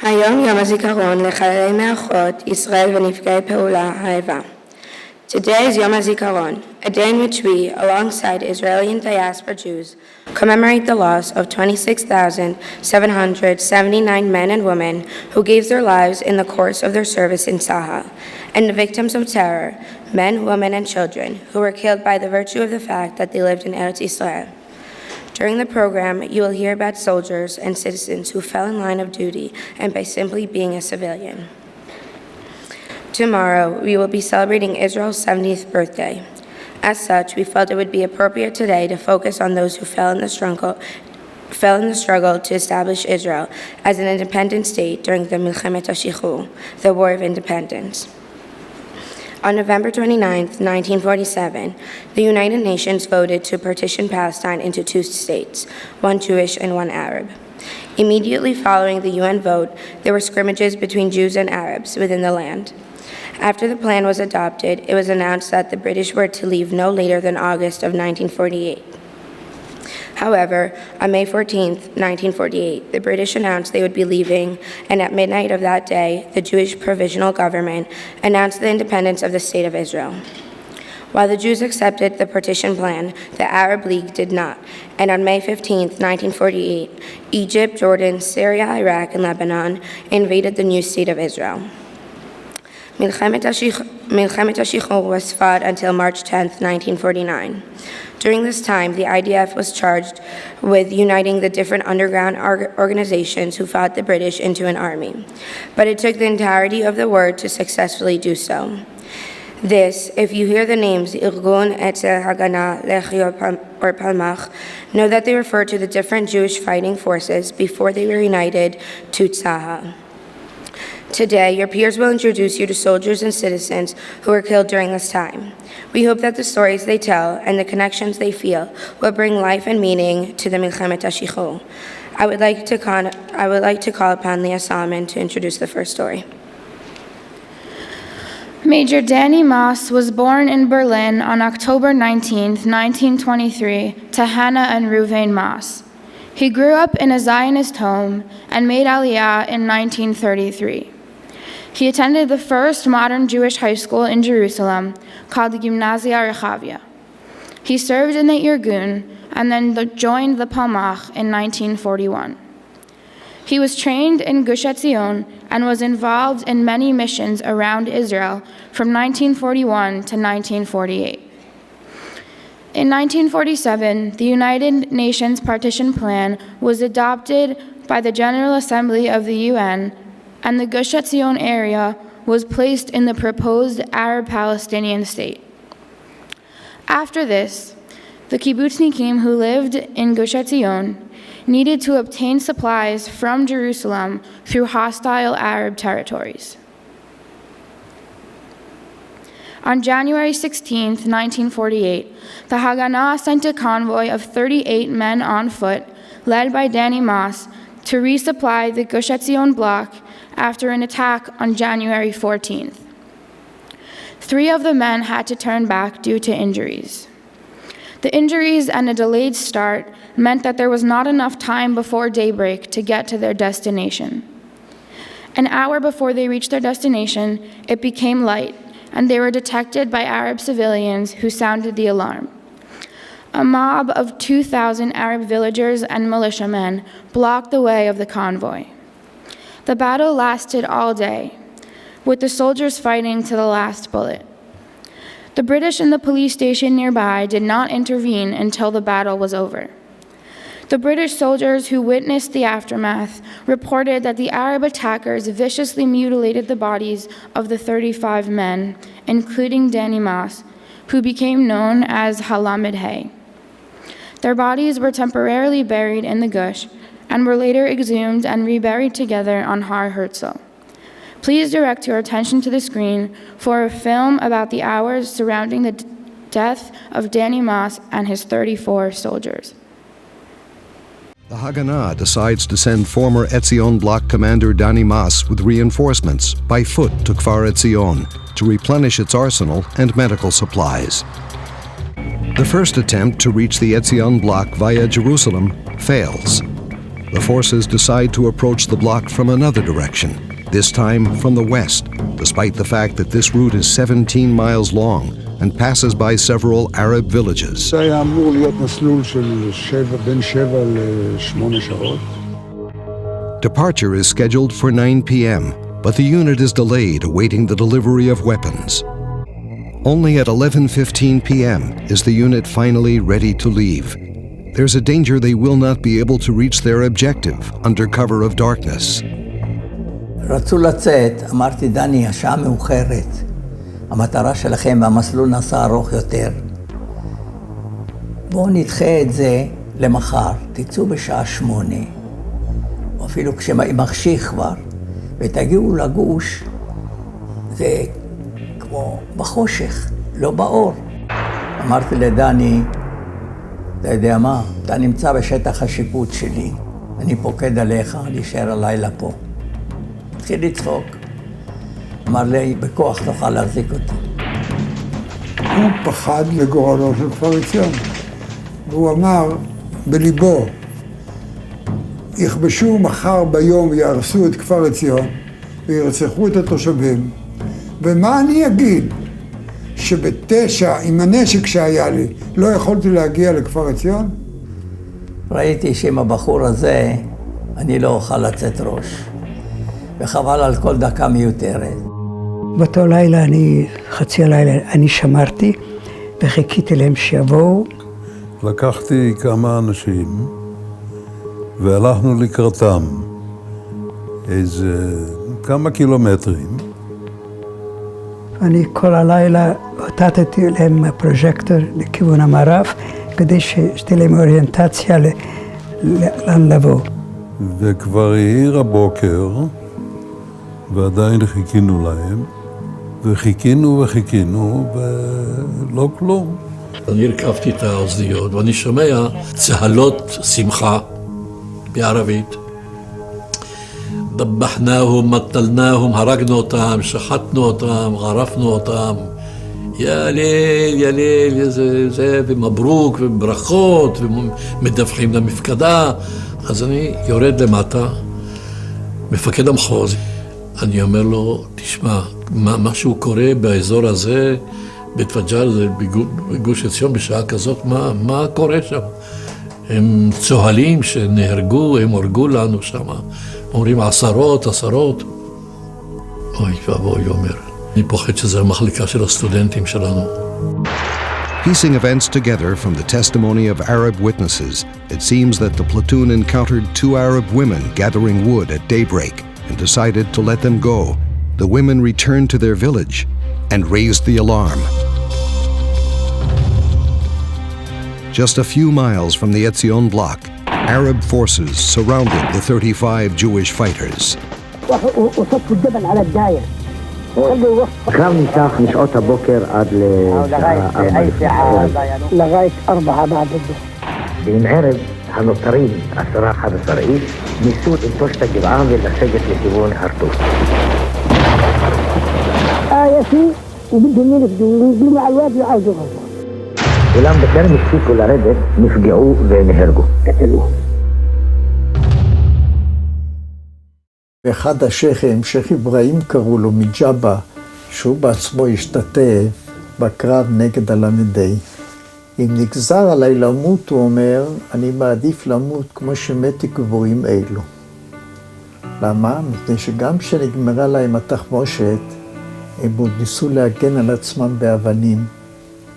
היום יום הזיכרון לחללי מערכות ישראל ונפגעי פעולה האיבה. Today is Yom Hazikaron, a day in which we, alongside Israeli and diaspora Jews, commemorate the loss of 26,779 men and women who gave their lives in the course of their service in SAR, and the victims of terror, men, women, and children, who were killed by the virtue of the fact that they lived in Eretz Israel. During the program, you will hear about soldiers and citizens who fell in line of duty and by simply being a civilian. Tomorrow, we will be celebrating Israel's 70th birthday. As such, we felt it would be appropriate today to focus on those who fell in the struggle to establish Israel as an independent state during the Milchemet HaShichur, the War of Independence. On November 29, 1947, the United Nations voted to partition Palestine into two states, one Jewish and one Arab. Immediately following the UN vote, there were scrimmages between Jews and Arabs within the land. After the plan was adopted, it was announced that the British were to leave no later than August of 1948. However, on May 14, 1948, the British announced they would be leaving, and at midnight of that day, the Jewish Provisional Government announced the independence of the State of Israel. While the Jews accepted the partition plan, the Arab League did not, and on May 15, 1948, Egypt, Jordan, Syria, Iraq, and Lebanon invaded the new State of Israel. Milchemet HaShichur was fought until March 10, 1949. During this time, the IDF was charged with uniting the different underground organizations who fought the British into an army, but it took the entirety of the war to successfully do so. This, if you hear the names Irgun, Etzel, Hagana, Lechi, or Palmach, know that they refer to the different Jewish fighting forces before they were united to Tzahal. Today, your peers will introduce you to soldiers and citizens who were killed during this time. We hope that the stories they tell and the connections they feel will bring life and meaning to the Milchemet HaShichur. I would like to call upon Leah Solomon to introduce the first story. Major Danny Moss was born in Berlin on October 19, 1923, to Hannah and Reuven Moss. He grew up in a Zionist home and made Aliyah in 1933. He attended the first modern Jewish high school in Jerusalem, called the Gimnazia Rechavia. He served in the Irgun and then joined the Palmach in 1941. He was trained in Gush Etzion and was involved in many missions around Israel from 1941 to 1948. In 1947, the United Nations Partition Plan was adopted by the General Assembly of the UN, and the Gush Etzion area was placed in the proposed Arab-Palestinian state. After this, the kibbutznikim who lived in Gush Etzion needed to obtain supplies from Jerusalem through hostile Arab territories. On January 16, 1948, the Haganah sent a convoy of 38 men on foot, led by Danny Moss, to resupply the Gush Etzion bloc after an attack on January 14th. 3 of the men had to turn back due to injuries. The injuries and a delayed start meant that there was not enough time before daybreak to get to their destination. An hour before they reached their destination, it became light, and they were detected by Arab civilians who sounded the alarm. A mob of 2,000 Arab villagers and militiamen blocked the way of the convoy. The battle lasted all day, with the soldiers fighting to the last bullet. The British in the police station nearby did not intervene until the battle was over. The British soldiers who witnessed the aftermath reported that the Arab attackers viciously mutilated the bodies of the 35 men, including Danny Moss, who became known as Halamid Hay. Their bodies were temporarily buried in the Gush and were later exhumed and reburied together on Har Herzl. Please direct your attention to the screen for a film about the hours surrounding the death of Danny Moss and his 34 soldiers. The Haganah decides to send former Etzion bloc commander Danny Moss with reinforcements by foot to Kfar Etzion to replenish its arsenal and medical supplies. The first attempt to reach the Etzion bloc via Jerusalem fails. the forces decide to approach the block from another direction, this time from the west, despite the fact that this route is 17 miles long and passes by several Arab villages. זה היה אמור להיות מסלול של בין 7 ל-8 שעות. Departure is scheduled for 9 p.m., but the unit is delayed awaiting the delivery of weapons. Only at 11:15 p.m. is the unit finally ready to leave. There's a danger they will not be able to reach their objective under cover of darkness. רצו לצאת, אמרתי, דני, השעה מאוחרת. המטרה שלכם והמסלול נעשה ארוך יותר. בואו נדחה את זה למחר, תצאו בשעה 8. או אפילו כשמחשיך כבר, ותגיעו לגוש, זה כמו בחושך, לא באור. אמרתי לדני, אתה יודע מה? אתה נמצא בשטח השיפוט שלי. אני פוקד עליך, להישאר הלילה פה. התחיל לצחוק. אמר לי, בכוח תוכל להחזיק אותי. הוא פחד לגורלו של כפר עציון. והוא אמר בליבו, יכבשו מחר ביום ויהרסו את כפר עציון וירצחו את התושבים. ומה אני אגיד? שב9, עם הנשק שהיה לי, לא יכולתי להגיע לכפר עציון? ראיתי שעם הבחור הזה אני לא אוכל לצאת ראש. וחבל על כל דקה מיותרת. באותו לילה, חצי הלילה, אני שמרתי וחיכיתי להם שיבואו. לקחתי כמה אנשים והלכנו לקראתם איזה כמה קילומטרים. אני כל הלילה הוטטתי להם פרוז'קטור לכיוון המערב, כדי שתהיה להם אוריינטציה לאן לבוא. וכבר העיר הבוקר, ועדיין חיכינו להם, וחיכינו ולא כלום. אני הרכבתי את האוזניות ואני שומע צהלות שמחה בערבית. דבחנאהם, מטלנאהם, הרגנו אותם, שחטנו אותם, ערפנו אותם. יא ליל, זה, ומברוק, וברכות, ומדווחים למפקדה. אז אני יורד למטה, מפקד המחוז. אני אומר לו, תשמע, משהו קורה באזור הזה, בתפג'ל, בגוש עציון, בשעה כזאת, מה קורה שם? הם צוהלים שנהרגו, הם הרגו לנו שם. אומרים עשרות. אוי ואבוי, אומר. אני פוחד שזה המחלקה של הסטודנטים שלנו. Piecing events together from the testimony of Arab witnesses, it seems that the platoon encountered 2 Arab women gathering wood at daybreak and decided to let them go. The women returned to their village and raised the alarm. Just a few miles from the Etzion block, Arab forces surrounded the 35 Jewish fighters. הקרב נמשך משעות הבוקר עד לשעה 4. ועם ערב הנותרים 10-11 איש ניסו לנטוש את הגבעה ולסגת לכיוון הרטוב. אולם בטרם הפסיקו לרדת, נפגעו ונהרגו. ואחד השייחים, שייח אברהים קראו לו מג'אבה, שהוא בעצמו השתתף בקרב נגד הלמדי. אם נגזר עליי למות, הוא אומר, אני מעדיף למות כמו שמתי גבורים אלו. למה? מפני שגם כשנגמרה להם התחמושת, הם עוד ניסו להגן על עצמם באבנים,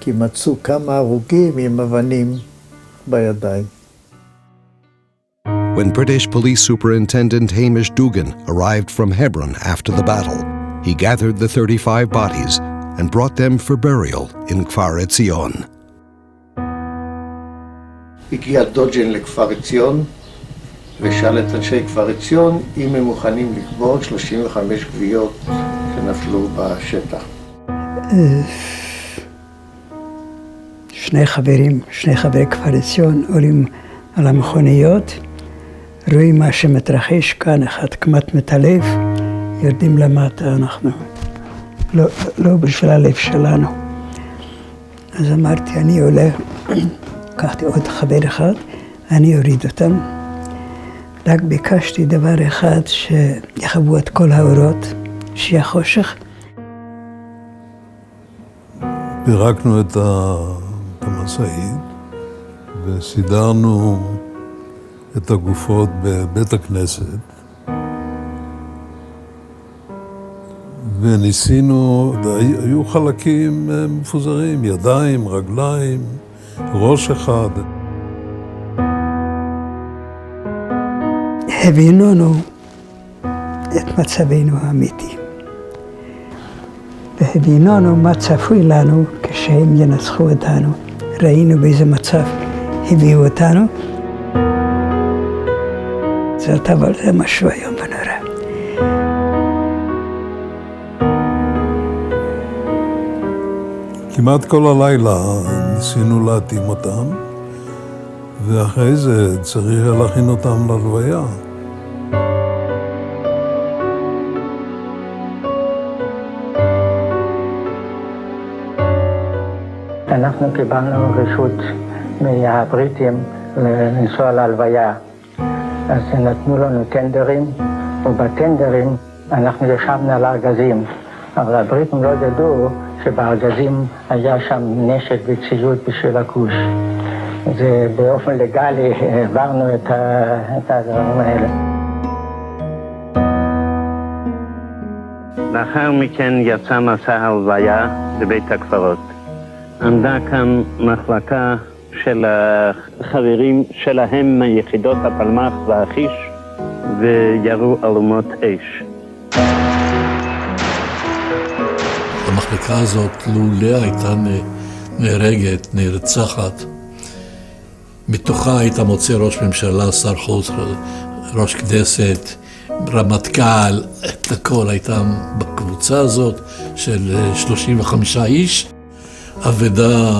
כי מצאו כמה הרוגים עם אבנים בידיים. When British Police Superintendent Hamish Dugan arrived from Hebron after the battle, he gathered the 35 bodies and brought them for burial in Kfar Etzion. הגיע דוג'ן לכפר עציון ושאל את אנשי כפר עציון אם הם מוכנים לקבור 35 גוויות שנפלו בשטח. שני חברי כפר עציון עולים על המכוניות, רואים מה שמתרחש כאן, אחד כמעט מתעלף, יורדים למטה, אנחנו לא בשביל הלב שלנו. אז אמרתי, אני עולה, לקחתי עוד חבר אחד, אני אוריד אותם, רק ביקשתי דבר אחד, שיכבו את כל האורות, שיהיה חושך. פירקנו את המשאית וסידרנו את הגופות בבית הכנסת וניסינו, היו חלקים מפוזרים, ידיים, רגליים, ראש אחד. הבינונו את מצבנו האמיתי. והבינונו מה צפוי לנו כשהם ינצחו אותנו. ראינו באיזה מצב הביאו אותנו. אבל זה משהו היום ונורא. כמעט כל הלילה ניסינו להתאים אותם, ואחרי זה צריך להכין אותם ללוויה. אנחנו קיבלנו רשות מהבריטים לנסוע להלוויה. אז נתנו לנו טנדרים, ובטנדרים אנחנו ישבנו על הארגזים. אבל הבריטים לא ידעו שבארגזים היה שם נשק וציוד בשביל הכוש. זה באופן לגלי העברנו את הדברים האלה. לאחר מכן יצא מסע הלוויה לבית הקברות. עמדה כאן מחלקה של החברים שלהם מיחידות הפלמ"ח והחיש וירו אלומות אש. המחלקה הזאת, לולא הייתה נהרגת, נרצחת, מתוכה היית מוצא ראש ממשלה, שר חוץ, ראש כנסת, רמטכ"ל, את הכל הייתה בקבוצה הזאת של 35 איש, אבדה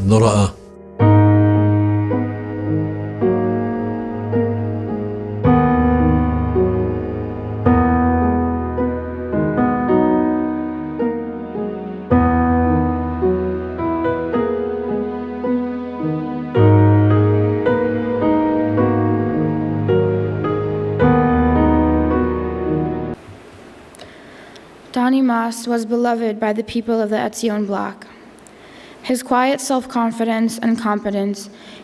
נוראה. Donny Mas was beloved by the people of the Etzion bloc. His quiet self-confidence and competence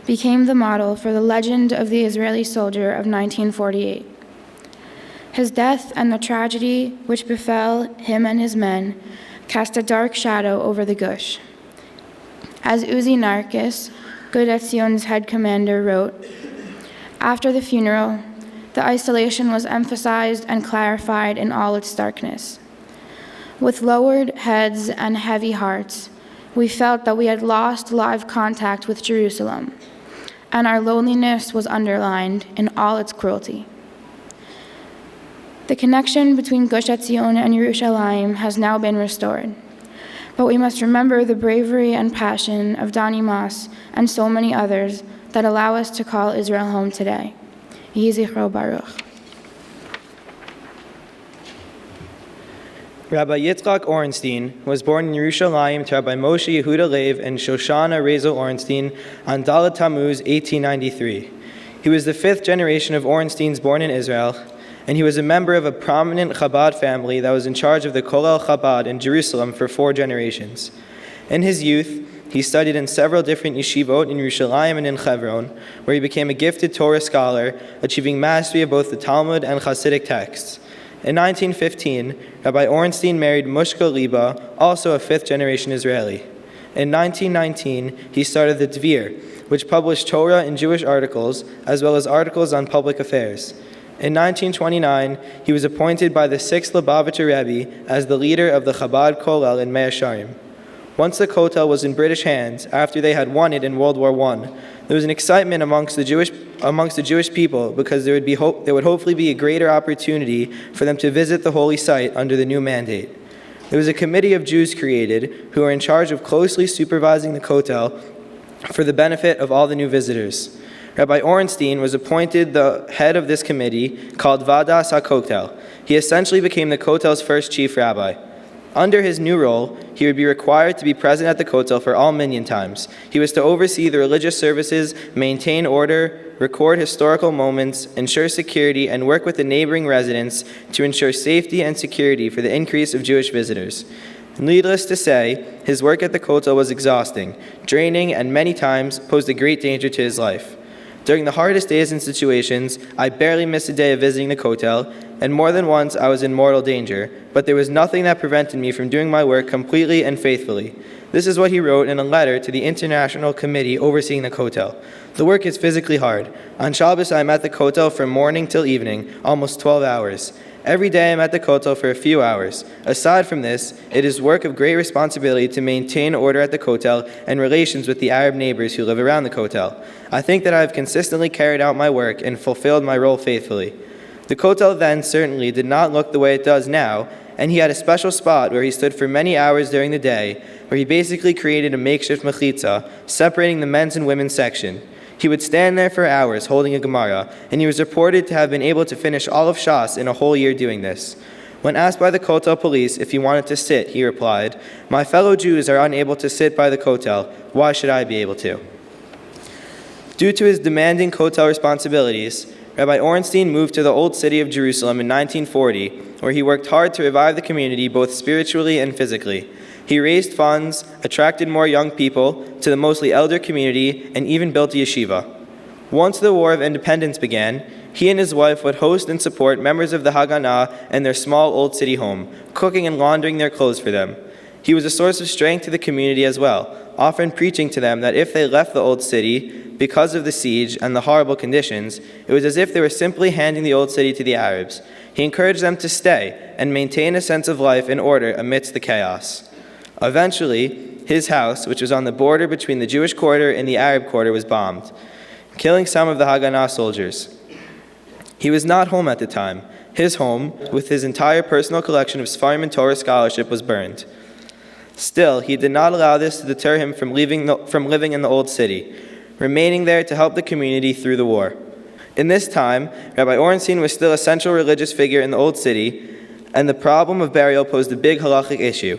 became the model for the legend of the Israeli soldier of 1948. His death and the tragedy which befell him and his men cast a dark shadow over the Gush. As Uzi Narkis, Good Etzion's head commander, wrote, after the funeral, the isolation was emphasized and clarified in all its darkness. With lowered heads and heavy hearts, we felt that we had lost live contact with Jerusalem, and our loneliness was underlined in all its cruelty. The connection between Gush Etzion and Yerushalayim has now been restored, but we must remember the bravery and passion of Donny Mas and so many others that allow us to call Israel home today. Yehi Zichro Baruch. Rabbi Yitzchak Orenstein was born in Yerushalayim to Rabbi Moshe Yehuda Lev and Shoshana Rezo Orenstein on Dalet Tammuz 1893. He was the fifth generation of Orensteins born in Israel, and he was a member of a prominent Chabad family that was in charge of the Kolel Chabad in Jerusalem for 4 generations. In his youth, he studied in several different yeshivot in Yerushalayim and in Hebron, where he became a gifted Torah scholar, achieving mastery of both the Talmud and Hasidic texts. In 1915, Rabbi Orenstein married Mushka Liba, also a fifth-generation Israeli. In 1919, he started the Dvir, which published Torah and Jewish articles, as well as articles on public affairs. In 1929, he was appointed by the 6th Lubavitcher Rebbe as the leader of the Chabad Kollel in Mea Shearim. Once the Kotel was in British hands, after they had won it in World War I, there was an excitement amongst the Jewish people because there would hopefully be a greater opportunity for them to visit the holy site under the new mandate. There was a committee of Jews created who were in charge of closely supervising the Kotel for the benefit of all the new visitors. Rabbi Orenstein was appointed the head of this committee called Vadas HaKotel. He essentially became the Kotel's first chief rabbi. Under his new role, he would be required to be present at the Kotel for all minyan times. He was to oversee the religious services, maintain order, record historical moments, ensure security, and work with the neighboring residents to ensure safety and security for the increase of Jewish visitors. Needless to say, his work at the Kotel was exhausting, draining, and many times posed a great danger to his life. During the hardest days and situations, I barely missed a day of visiting the Kotel, and more than once I was in mortal danger, but there was nothing that prevented me from doing my work completely and faithfully. This is what he wrote in a letter to the International Committee overseeing the Kotel. The work is physically hard. On Shabbos I am at the Kotel from morning till evening, almost 12 hours. Every day I'm at the Kotel for a few hours. Aside from this, it is work of great responsibility to maintain order at the Kotel and relations with the Arab neighbors who live around the Kotel. I think that I have consistently carried out my work and fulfilled my role faithfully. The Kotel then certainly did not look the way it does now, and he had a special spot where he stood for many hours during the day, where he basically created a makeshift mechitza, separating the men's and women's section. He would stand there for hours holding a Gemara, and he was reported to have been able to finish all of Shas in a whole year doing this. When asked by the Kotel police if he wanted to sit, he replied, "My fellow Jews are unable to sit by the Kotel. Why should I be able to?" Due to his demanding Kotel responsibilities, Rabbi Orenstein moved to the Old City of Jerusalem in 1940, where he worked hard to revive the community both spiritually and physically. He raised funds, attracted more young people to the mostly elder community, and even built a yeshiva. Once the War of Independence began, he and his wife would host and support members of the Haganah in their small Old City home, cooking and laundering their clothes for them. He was a source of strength to the community as well, often preaching to them that if they left the Old City because of the siege and the horrible conditions, it was as if they were simply handing the Old City to the Arabs. He encouraged them to stay and maintain a sense of life and order amidst the chaos. Eventually, his house, which was on the border between the Jewish quarter and the Arab quarter, was bombed, killing some of the Haganah soldiers. He was not home at the time. His home, with his entire personal collection of Sfarim and Torah scholarship, was burned. Still, he did not allow this to deter him from living in the Old City, remaining there to help the community through the war. In this time, Rabbi Orenstein was still a central religious figure in the Old City, and the problem of burial posed a big halachic issue.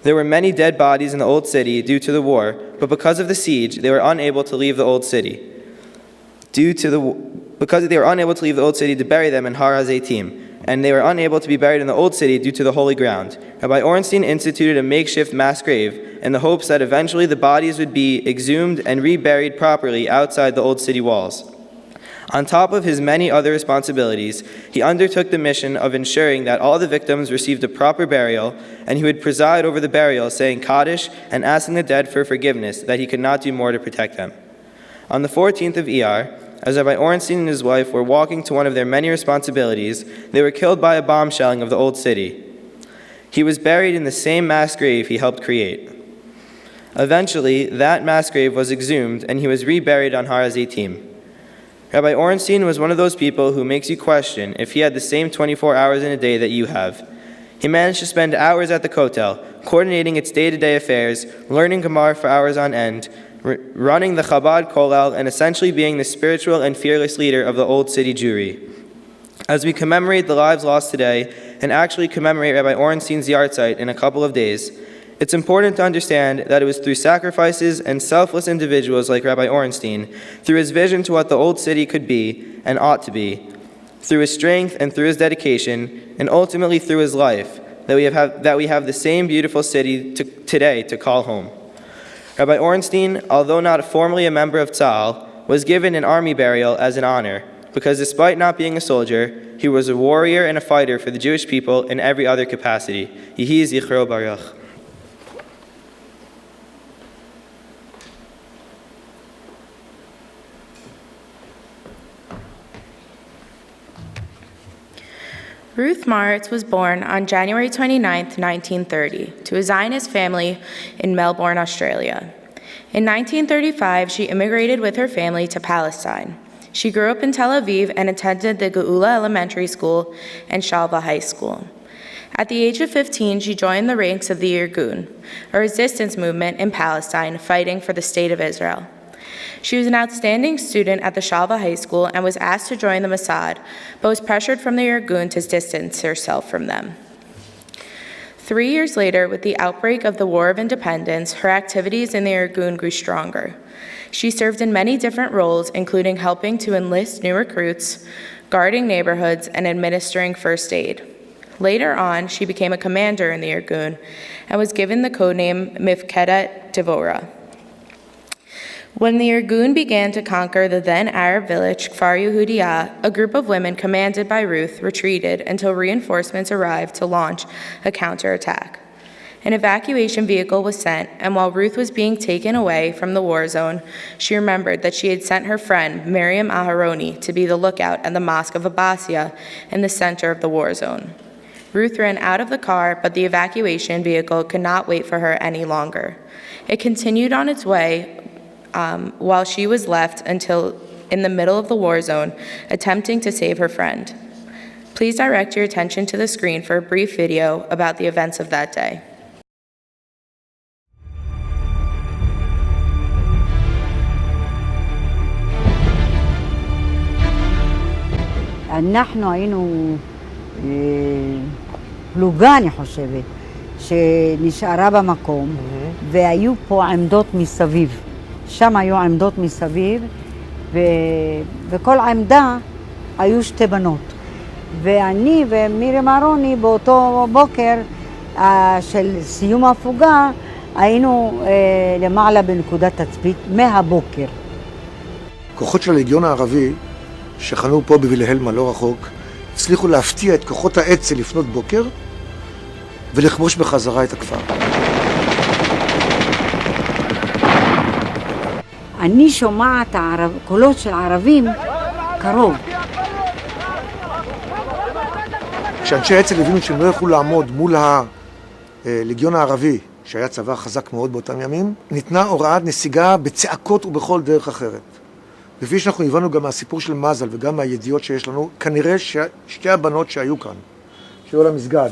There were many dead bodies in the Old City due to the war, but because of the siege, they were unable to leave the Old City. Because they were unable to leave the Old City to bury them in Har HaZeitim, and they were unable to be buried in the Old City due to the holy ground. Rabbi Orenstein instituted a makeshift mass grave in the hopes that eventually the bodies would be exhumed and reburied properly outside the Old City walls. On top of his many other responsibilities, he undertook the mission of ensuring that all the victims received a proper burial, and he would preside over the burial, saying Kaddish and asking the dead for forgiveness, that he could not do more to protect them. On the 14th of Iyar, as Rabbi Orenstein and his wife were walking to one of their many responsibilities, they were killed by a bomb shelling of the Old City. He was buried in the same mass grave he helped create. Eventually, that mass grave was exhumed, and he was reburied on Har HaZeitim. Rabbi Orenstein was one of those people who makes you question if he had the same 24 hours in a day that you have. He managed to spend hours at the Kotel, coordinating its day-to-day affairs, learning Gemara for hours on end, running the Chabad Kollel, and essentially being the spiritual and fearless leader of the Old City Jewry. As we commemorate the lives lost today, and actually commemorate Rabbi Orenstein's yahrzeit in a couple of days, it's important to understand that it was through sacrifices and selfless individuals like Rabbi Orenstein, through his vision to what the Old City could be and ought to be, through his strength and through his dedication, and ultimately through his life, that we have the same beautiful city today to call home. Rabbi Orenstein, although not formally a member of Tzahal, was given an army burial as an honor, because despite not being a soldier, he was a warrior and a fighter for the Jewish people in every other capacity. Yehi Zichro Baruch. Ruth Maritz was born on January 29, 1930, to a Zionist family in Melbourne, Australia. In 1935, she immigrated with her family to Palestine. She grew up in Tel Aviv and attended the Geula Elementary School and Shalva High School. At the age of 15, she joined the ranks of the Irgun, a resistance movement in Palestine fighting for the State of Israel. She was an outstanding student at the Shalva High School and was asked to join the Mossad, but was pressured from the Irgun to distance herself from them. 3 years later, with the outbreak of the War of Independence, her activities in the Irgun grew stronger. She served in many different roles, including helping to enlist new recruits, guarding neighborhoods, and administering first aid. Later on, she became a commander in the Irgun and was given the codename Mifkedet Devora. When the Irgun began to conquer the then Arab village Kfar Yehudiya, a group of women commanded by Ruth retreated until reinforcements arrived to launch a counterattack. An evacuation vehicle was sent, and while Ruth was being taken away from the war zone, she remembered that she had sent her friend Miriam Aharoni to be the lookout at the Mosque of Abbasiyah in the center of the war zone. Ruth ran out of the car, but the evacuation vehicle could not wait for her any longer. It continued on its way while she was left until in the middle of the war zone, attempting to save her friend. Please direct your attention to the screen for a brief video about the events of that day. אנחנו היינו פלוגה, אני חושבת, שנשארה במקום, והיו פה עמדות מסביב. שם היו עמדות מסביב, ובכל עמדה היו שתי בנות. ואני ומירם אהרוני באותו בוקר של סיום ההפוגה, היינו למעלה בנקודת תצפית מהבוקר. כוחות של הלגיון הערבי שחנו פה בווילהלמה לא רחוק, הצליחו להפתיע את כוחות האצ"ל לפנות בוקר ולכבוש בחזרה את הכפר. אני שומעת קולות של ערבים קרוב. כשאנשי האצ"ל הבינו שהם לא יכלו לעמוד מול הלגיון הערבי, שהיה צבא חזק מאוד באותם ימים, ניתנה הוראת נסיגה בצעקות ובכל דרך אחרת. לפי שאנחנו הבנו גם מהסיפור של מזל וגם מהידיעות שיש לנו, כנראה ששתי הבנות שהיו כאן, שהיו למסגד,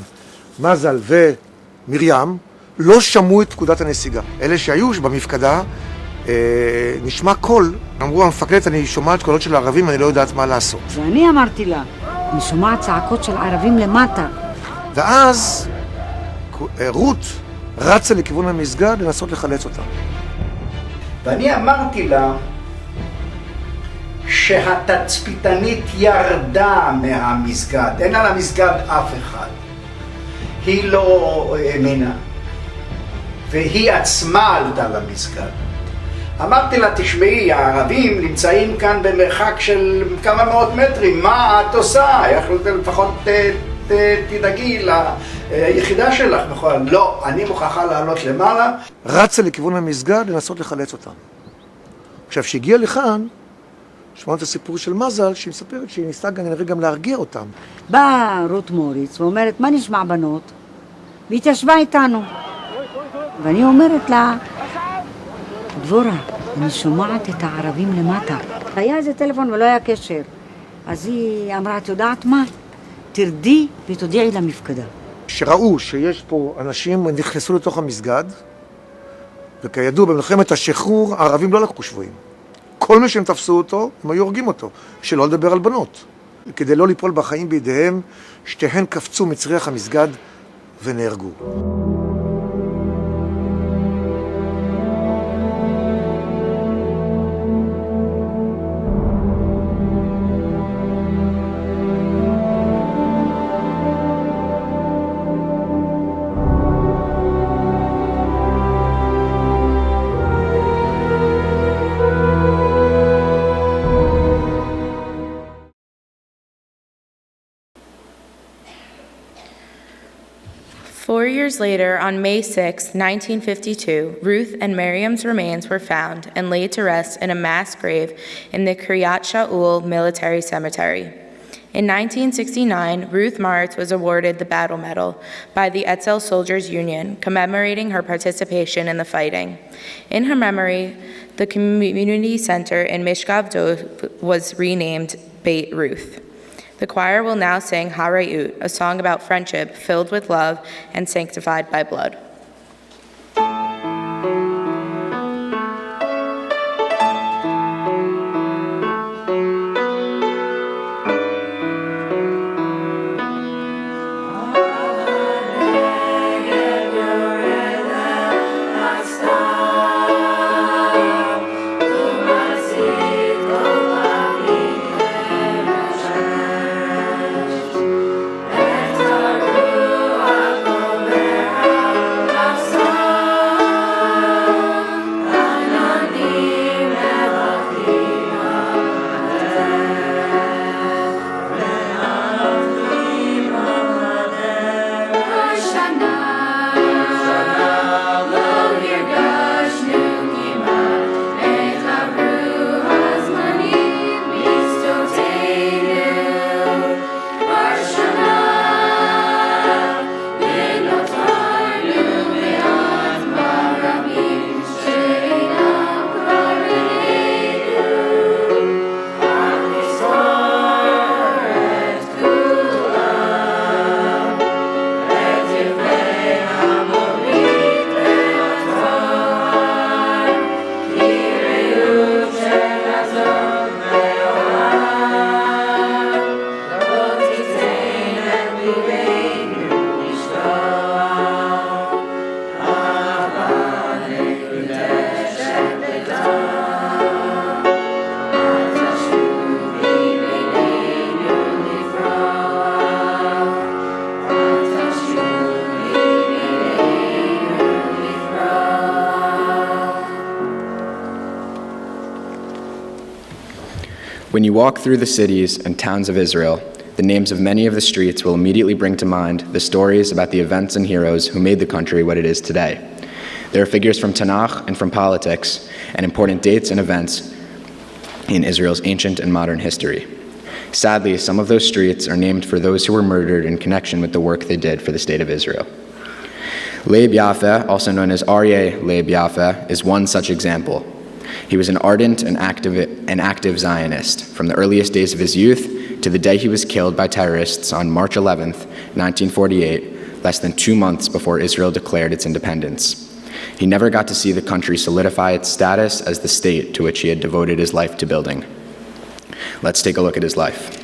מזל ומרים, לא שמעו את פקודת הנסיגה. אלה שהיו במפקדה, נשמע קול, אמרו המפקדת, אני שומעת קולות של הערבים, אני לא יודעת מה לעשות. ואני אמרתי לה, אני שומעת צעקות של ערבים למטה. ואז רות רצה לכיוון המסגד לנסות לחלץ אותה. ואני אמרתי לה שהתצפיתנית ירדה מהמסגד, אין על המסגד אף אחד. היא לא האמינה, והיא עצמה עלתה למסגד. אמרתי לה, תשמעי, הערבים נמצאים כאן במרחק של כמה מאות מטרים, מה את עושה? לפחות תדאגי ליחידה שלך. לא, אני מוכרחה לעלות למעלה. רצה לכיוון המסגד לנסות לחלץ אותה. עכשיו, שהגיעה לכאן, שמענו את הסיפור של מזל, שהיא מספרת שהיא ניסתה גם להרגיע אותם. באה רות מוריץ ואומרת, מה נשמע בנות? והיא התיישבה איתנו. ואני אומרת לה, דבורה, אני שומעת את הערבים למטה. היה איזה טלפון ולא היה קשר. אז היא אמרה, את יודעת מה? תרדי ותודיעי למפקדה. שראו שיש פה אנשים נכנסו לתוך המסגד, וכידוע במלחמת השחרור הערבים לא לקחו שבויים. כל מי שהם תפסו אותו, הם היו הורגים אותו, שלא לדבר על בנות. כדי לא ליפול בחיים בידיהם, שתיהן קפצו מצריח המסגד ונהרגו. Years later, on May 6, 1952, Ruth and Miriam's remains were found and laid to rest in a mass grave in the Kiryat Shaul Military Cemetery. In 1969, Ruth Maritz was awarded the Battle Medal by the Etzel Soldiers Union, commemorating her participation in the fighting. In her memory, the community center in Mishkav Dov was renamed Beit Ruth. The choir will now sing Harayut, a song about friendship filled with love and sanctified by blood. Amen. When you walk through the cities and towns of Israel, the names of many of the streets will immediately bring to mind the stories about the events and heroes who made the country what it is today. There are figures from Tanakh and from politics, and important dates and events in Israel's ancient and modern history. Sadly, some of those streets are named for those who were murdered in connection with the work they did for the state of Israel. Leib Yaffe, also known as Aryeh Leib Yaffe, is one such example. He was an ardent and active Zionist from the earliest days of his youth to the day he was killed by terrorists on March 11th, 1948, less than 2 months before Israel declared its independence. He never got to see the country solidify its status as the state to which he had devoted his life to building. Let's take a look at his life.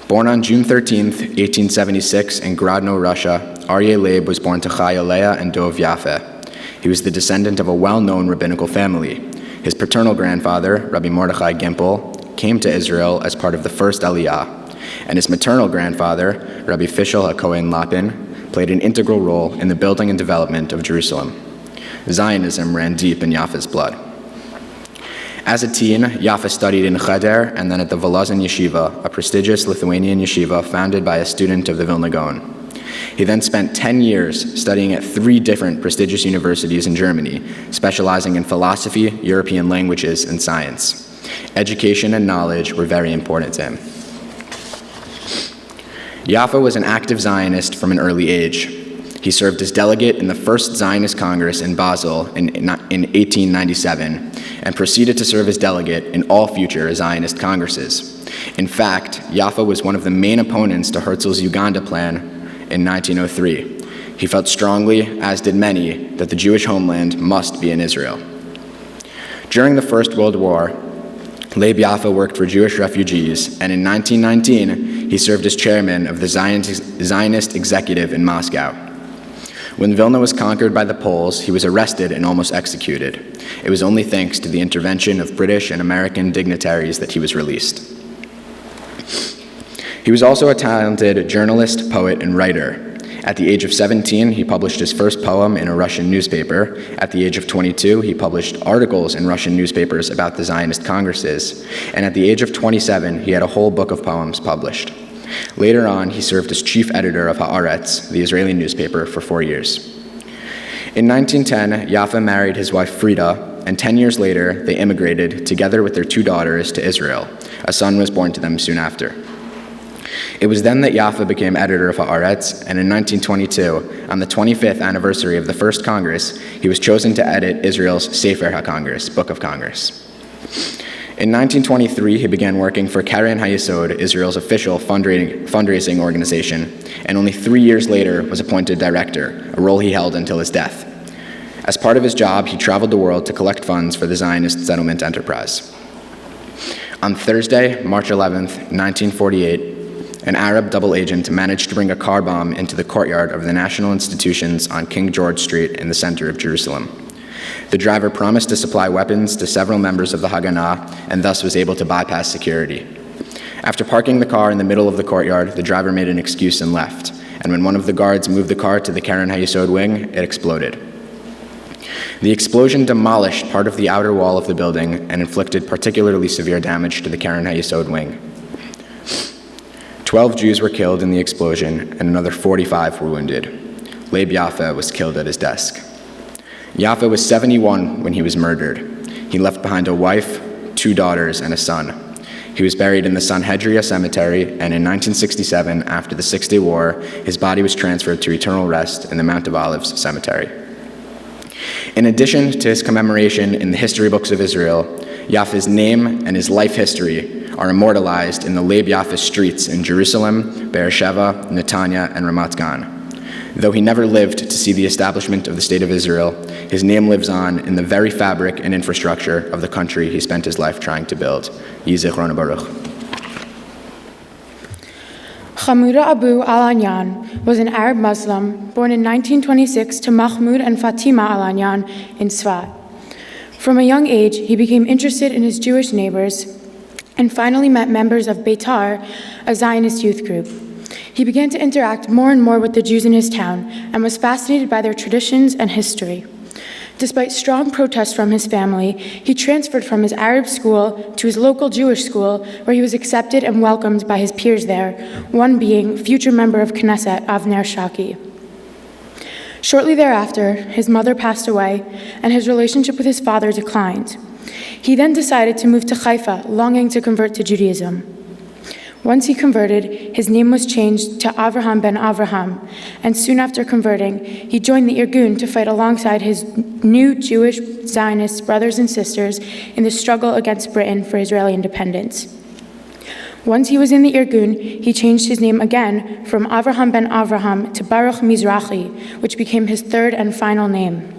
Born on June 13th, 1876 in Grodno, Russia, Aryeh Leib was born to Chaya Leah and Dov Yaffe. He was the descendant of a well-known rabbinical family. His paternal grandfather, Rabbi Mordechai Gimpel, came to Israel as part of the first Aliyah, and his maternal grandfather, Rabbi Fishel HaKohen Lapin, played an integral role in the building and development of Jerusalem. Zionism ran deep in Yaffe's blood. As a teen, Yaffe studied in Cheder and then at the Volozhin Yeshiva, a prestigious Lithuanian yeshiva founded by a student of the Vilna Gaon. He then spent 10 years studying at 3 different prestigious universities in Germany, specializing in philosophy, European languages, and science. Education and knowledge were very important to him. Yaffe was an active Zionist from an early age. He served as delegate in the First Zionist Congress in Basel in 1897 and proceeded to serve as delegate in all future Zionist congresses. In fact, Yaffe was one of the main opponents to Herzl's Uganda plan in 1903. He felt strongly, as did many, that the Jewish homeland must be in Israel. During the First World War, Leib Yaffe worked for Jewish refugees, and in 1919, he served as chairman of the Zionist executive in Moscow. When Vilna was conquered by the Poles, he was arrested and almost executed. It was only thanks to the intervention of British and American dignitaries that he was released. He was also a talented journalist, poet, and writer. At the age of 17, he published his first poem in a Russian newspaper. At the age of 22, he published articles in Russian newspapers about the Zionist congresses. And at the age of 27, he had a whole book of poems published. Later on, he served as chief editor of Haaretz, the Israeli newspaper, for 4 years. In 1910, Yaffe married his wife Frida, and 10 years later, they immigrated, together with their 2 daughters, to Israel. A son was born to them soon after. It was then that Yaffe became editor of Haaretz, and in 1922, on the 25th anniversary of the First Congress, he was chosen to edit Israel's Sefer HaKongress, Book of Congress. In 1923, he began working for Keren HaYesod, Israel's official fundraising organization, and only 3 years later was appointed director, a role he held until his death. As part of his job, he traveled the world to collect funds for the Zionist settlement enterprise. On Thursday, March 11th, 1948, an Arab double agent managed to bring a car bomb into the courtyard of the National Institutions on King George Street in the center of Jerusalem. The driver promised to supply weapons to several members of the Haganah and thus was able to bypass security. After parking the car in the middle of the courtyard, the driver made an excuse and left, and when one of the guards moved the car to the Keren HaYesod wing, it exploded. The explosion demolished part of the outer wall of the building and inflicted particularly severe damage to the Keren HaYesod wing. 12 Jews were killed in the explosion, and another 45 were wounded. Leib Yaffe was killed at his desk. Yaffe was 71 when he was murdered. He left behind a wife, 2 daughters, and a son. He was buried in the Sanhedria Cemetery, and in 1967, after the Six-Day War, his body was transferred to eternal rest in the Mount of Olives Cemetery. In addition to his commemoration in the history books of Israel, Yaffe's name and his life history are immortalized in the Leib Yaffe streets in Jerusalem, Beersheba, Netanya, and Ramat Gan. Though he never lived to see the establishment of the State of Israel, his name lives on in the very fabric and infrastructure of the country he spent his life trying to build. Yeh Zichrono Baruch. Hamouda Abu Al-Anyan was an Arab Muslim born in 1926 to Mahmoud and Fatima Al-Anyan in Sfat. From a young age, he became interested in his Jewish neighbors and finally met members of Beitar, a Zionist youth group. He began to interact more and more with the Jews in his town and was fascinated by their traditions and history. Despite strong protest from his family, he transferred from his Arab school to his local Jewish school, where he was accepted and welcomed by his peers there, one being future member of Knesset, Avner Shaki. Shortly thereafter, his mother passed away, and his relationship with his father declined. He then decided to move to Haifa, longing to convert to Judaism. Once he converted, his name was changed to Avraham ben Avraham, and soon after converting, he joined the Irgun to fight alongside his new Jewish Zionist brothers and sisters in the struggle against Britain for Israeli independence. Once he was in the Irgun, he changed his name again from Avraham ben Avraham to Baruch Mizrahi, which became his third and final name.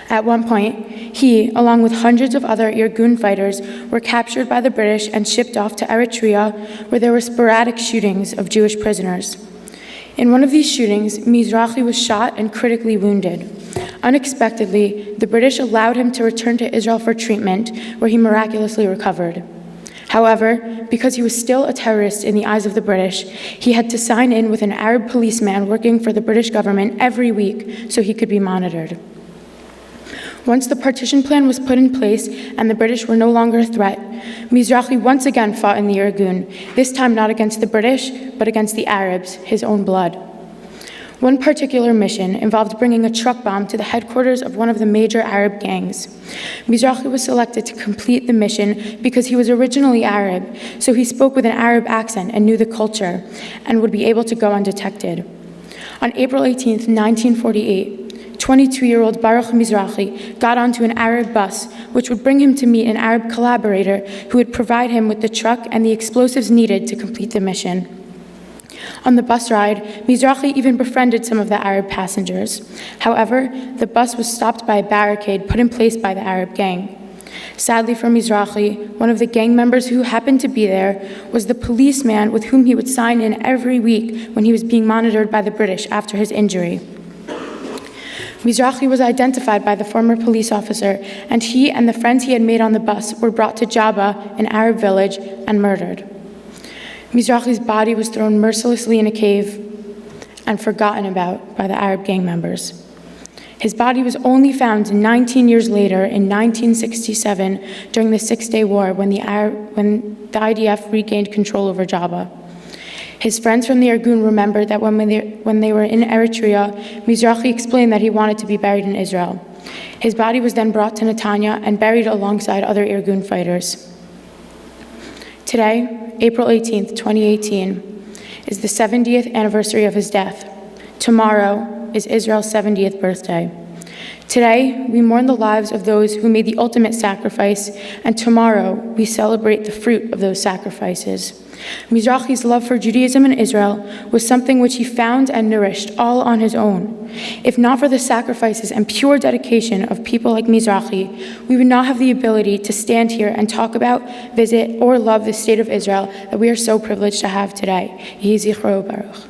At one point, he, along with hundreds of other Irgun fighters, were captured by the British and shipped off to Eritrea, where there were sporadic shootings of Jewish prisoners. In one of these shootings, Mizrahi was shot and critically wounded. Unexpectedly, the British allowed him to return to Israel for treatment, where he miraculously recovered. However, because he was still a terrorist in the eyes of the British, he had to sign in with an Arab policeman working for the British government every week so he could be monitored. Once the partition plan was put in place and the British were no longer a threat, Mizrahi once again fought in the Irgun, this time not against the British, but against the Arabs, his own blood. One particular mission involved bringing a truck bomb to the headquarters of one of the major Arab gangs. Mizrahi was selected to complete the mission because he was originally Arab, so he spoke with an Arab accent and knew the culture, and would be able to go undetected. On April 18, 1948, 22-year-old Baruch Mizrahi got onto an Arab bus, which would bring him to meet an Arab collaborator who would provide him with the truck and the explosives needed to complete the mission. On the bus ride, Mizrahi even befriended some of the Arab passengers. However, the bus was stopped by a barricade put in place by the Arab gang. Sadly for Mizrahi, one of the gang members who happened to be there was the policeman with whom he would sign in every week when he was being monitored by the British after his injury. Mizrahi was identified by the former police officer, and he and the friends he had made on the bus were brought to Jabba, an Arab village, and murdered. Mizrahi's body was thrown mercilessly in a cave and forgotten about by the Arab gang members. His body was only found 19 years later in 1967 during the Six-Day War when the IDF regained control over Jabba. His friends from the Irgun remembered that when they were in Eritrea, Mizrahi explained that he wanted to be buried in Israel. His body was then brought to Netanya and buried alongside other Irgun fighters. Today, April 18, 2018, is the 70th anniversary of his death. Tomorrow is Israel's 70th birthday. Today, we mourn the lives of those who made the ultimate sacrifice, and tomorrow we celebrate the fruit of those sacrifices. Mizrahi's love for Judaism and Israel was something which he found and nourished all on his own. If not for the sacrifices and pure dedication of people like Mizrahi, we would not have the ability to stand here and talk about, visit, or love the state of Israel that we are so privileged to have today. Yehi zichro baruch.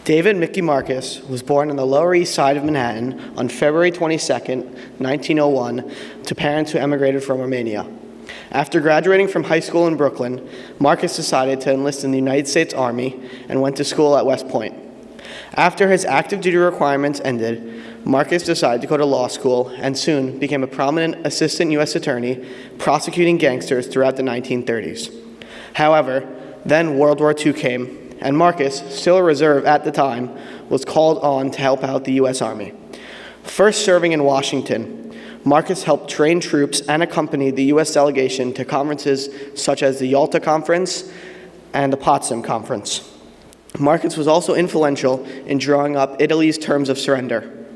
David Mickey Marcus was born on the Lower East Side of Manhattan on February 22, 1901, to parents who emigrated from Romania. After graduating from high school in Brooklyn, Marcus decided to enlist in the United States Army and went to school at West Point. After his active duty requirements ended, Marcus decided to go to law school and soon became a prominent assistant U.S. attorney prosecuting gangsters throughout the 1930s. However, then World War II came, and Marcus, still a reserve at the time, was called on to help out the U.S. Army. First serving in Washington, Marcus helped train troops and accompanied the U.S. delegation to conferences such as the Yalta Conference and the Potsdam Conference. Marcus was also influential in drawing up Italy's terms of surrender.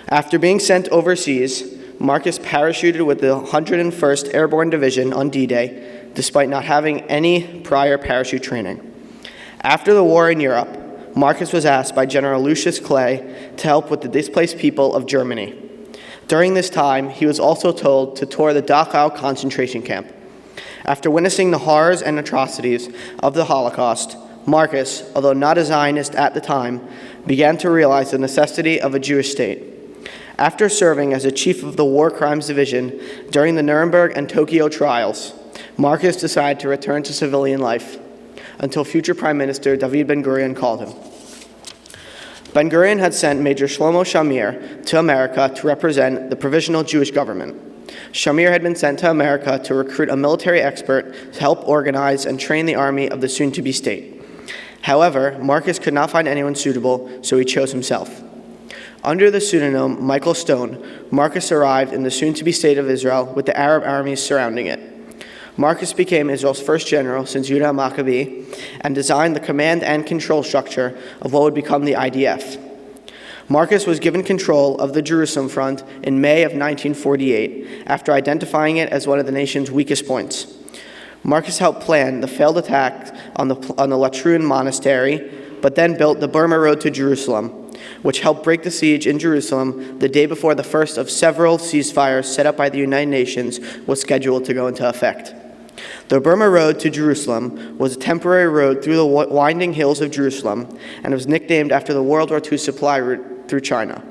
After being sent overseas, Marcus parachuted with the 101st Airborne Division on D-Day, despite not having any prior parachute training. After the war in Europe, Marcus was asked by General Lucius Clay to help with the displaced people of Germany. During this time, he was also told to tour the Dachau concentration camp. After witnessing the horrors and atrocities of the Holocaust, Marcus, although not a Zionist at the time, began to realize the necessity of a Jewish state. After serving as a chief of the War Crimes Division during the Nuremberg and Tokyo trials, Marcus decided to return to civilian life, until future Prime Minister David Ben-Gurion called him. Ben-Gurion had sent Major Shlomo Shamir to America to represent the Provisional Jewish Government. Shamir had been sent to America to recruit a military expert to help organize and train the army of the soon-to-be state. However, Marcus could not find anyone suitable, so he chose himself. Under the pseudonym Michael Stone, Marcus arrived in the soon-to-be state of Israel with the Arab armies surrounding it. Marcus became Israel's first general since Judah Maccabee and designed the command and control structure of what would become the IDF. Marcus was given control of the Jerusalem front in May of 1948 after identifying it as one of the nation's weakest points. Marcus helped plan the failed attack on the Latrun monastery, but then built the Burma Road to Jerusalem, which helped break the siege in Jerusalem the day before the first of several ceasefires set up by the United Nations was scheduled to go into effect. The Burma Road to Jerusalem was a temporary road through the winding hills of Jerusalem and was nicknamed after the World War II supply route through China.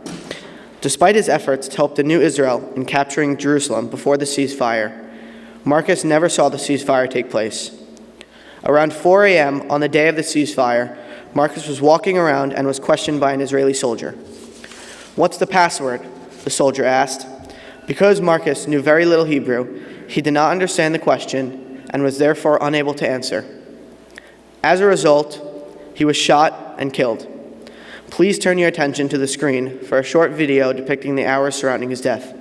Despite his efforts to help the new Israel in capturing Jerusalem before the ceasefire, Marcus never saw the ceasefire take place. Around 4 a.m. on the day of the ceasefire, Marcus was walking around and was questioned by an Israeli soldier. "What's the password?" the soldier asked. Because Marcus knew very little Hebrew, he did not understand the question and was therefore unable to answer. As a result, he was shot and killed. Please turn your attention to the screen for a short video depicting the hours surrounding his death.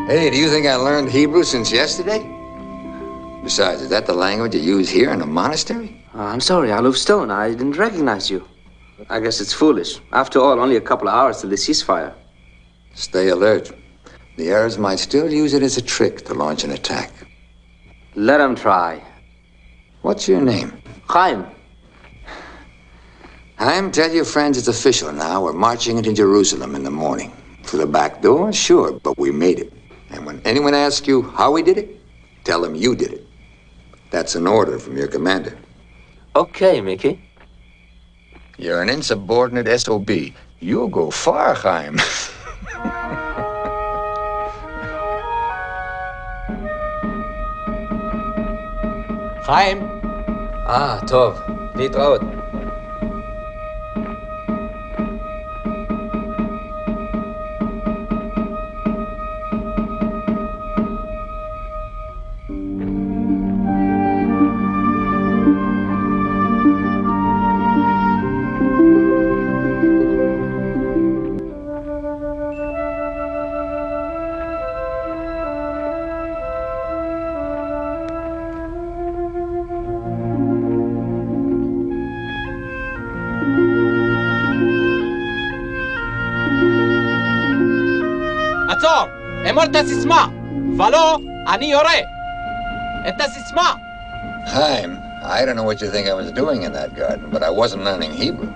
Hey, do you think I learned Hebrew since yesterday? Besides, is that the language you use here in the monastery? I'm sorry, Aluf Stone. I didn't recognize you. I guess it's foolish. After all, only a couple of hours till the ceasefire. Stay alert. The Arabs might still use it as a trick to launch an attack. Let them try. What's your name? Chaim. Chaim, tell your friends it's official now. We're marching into Jerusalem in the morning. Through the back door? Sure, but we made it. And when anyone asks you how we did it, tell them you did it. That's an order from your commander. Okay, Mickey. You're an insubordinate SOB. You'll go far, Chaim. חיים. טוב. להתראות. עצור! אמור את הסיסמה! ולא, אני יורה! את הסיסמה! Chaim, I don't know what you think I was doing in that garden, but I wasn't learning Hebrew.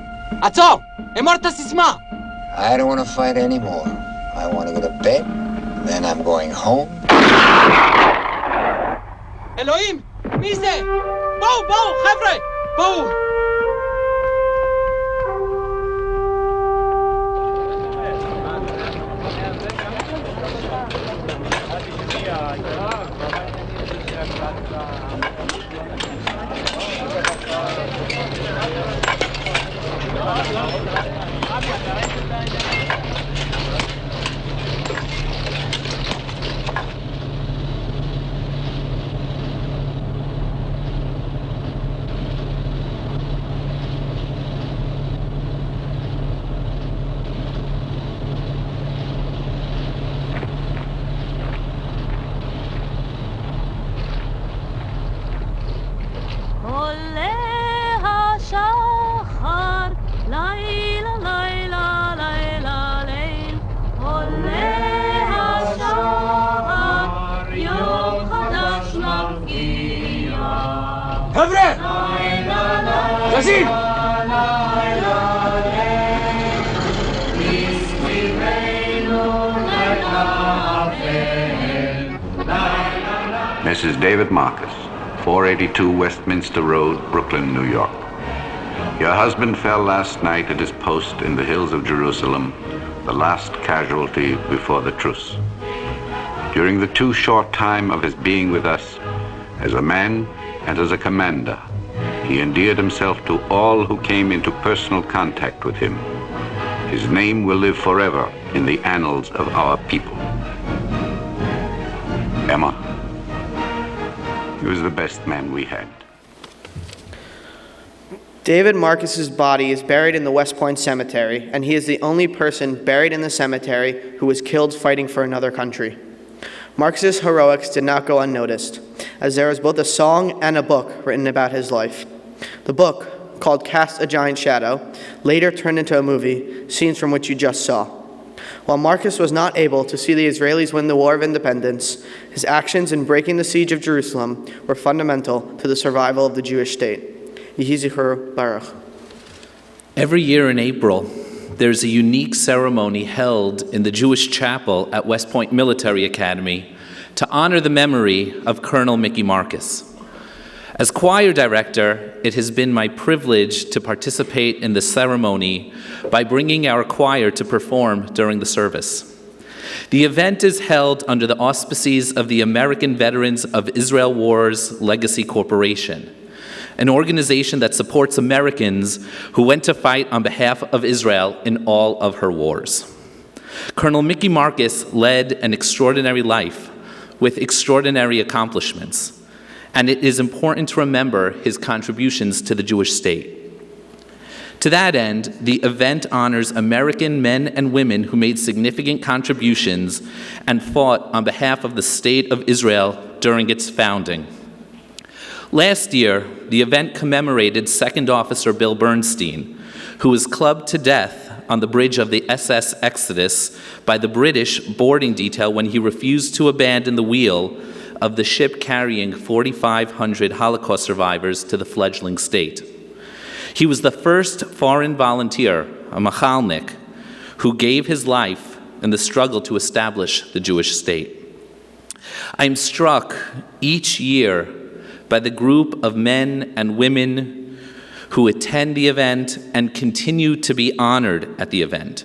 עצור! אמור את הסיסמה! I don't want to fight anymore. I want to go to bed, then I'm going home. אלוהים! מי זה? בואו, חבר'ה! בואו! חבר'ה! זזים! Mrs. David Marcus, 482 Westminster Road, Brooklyn, New York. Your husband fell last night at his post in the hills of Jerusalem, the last casualty before the truce. During the too short time of his being with us, as a man and as a commander, he endeared himself to all who came into personal contact with him. His name will live forever in the annals of our people. Emma, he was the best man we had. David Marcus's body is buried in the West Point Cemetery, and he is the only person buried in the cemetery who was killed fighting for another country. Marcus's heroics did not go unnoticed, as there is both a song and a book written about his life. The book, called Cast a Giant Shadow, later turned into a movie, scenes from which you just saw. While Marcus was not able to see the Israelis win the War of Independence, his actions in breaking the siege of Jerusalem were fundamental to the survival of the Jewish state. Yehi Zichur Baruch. Every year in April, there's a unique ceremony held in the Jewish chapel at West Point Military Academy to honor the memory of Colonel Mickey Marcus. As choir director, it has been my privilege to participate in the ceremony by bringing our choir to perform during the service. The event is held under the auspices of the American Veterans of Israel Wars Legacy Corporation, an organization that supports Americans who went to fight on behalf of Israel in all of her wars. Colonel Mickey Marcus led an extraordinary life with extraordinary accomplishments, and it is important to remember his contributions to the Jewish state. To that end, the event honors American men and women who made significant contributions and fought on behalf of the state of Israel during its founding. Last year, the event commemorated Second Officer Bill Bernstein, who was clubbed to death on the bridge of the SS Exodus by the British boarding detail when he refused to abandon the wheel of the ship carrying 4,500 Holocaust survivors to the fledgling state. He was the first foreign volunteer, a Machalnik, who gave his life in the struggle to establish the Jewish state. I am struck each year by the group of men and women who attend the event and continue to be honored at the event.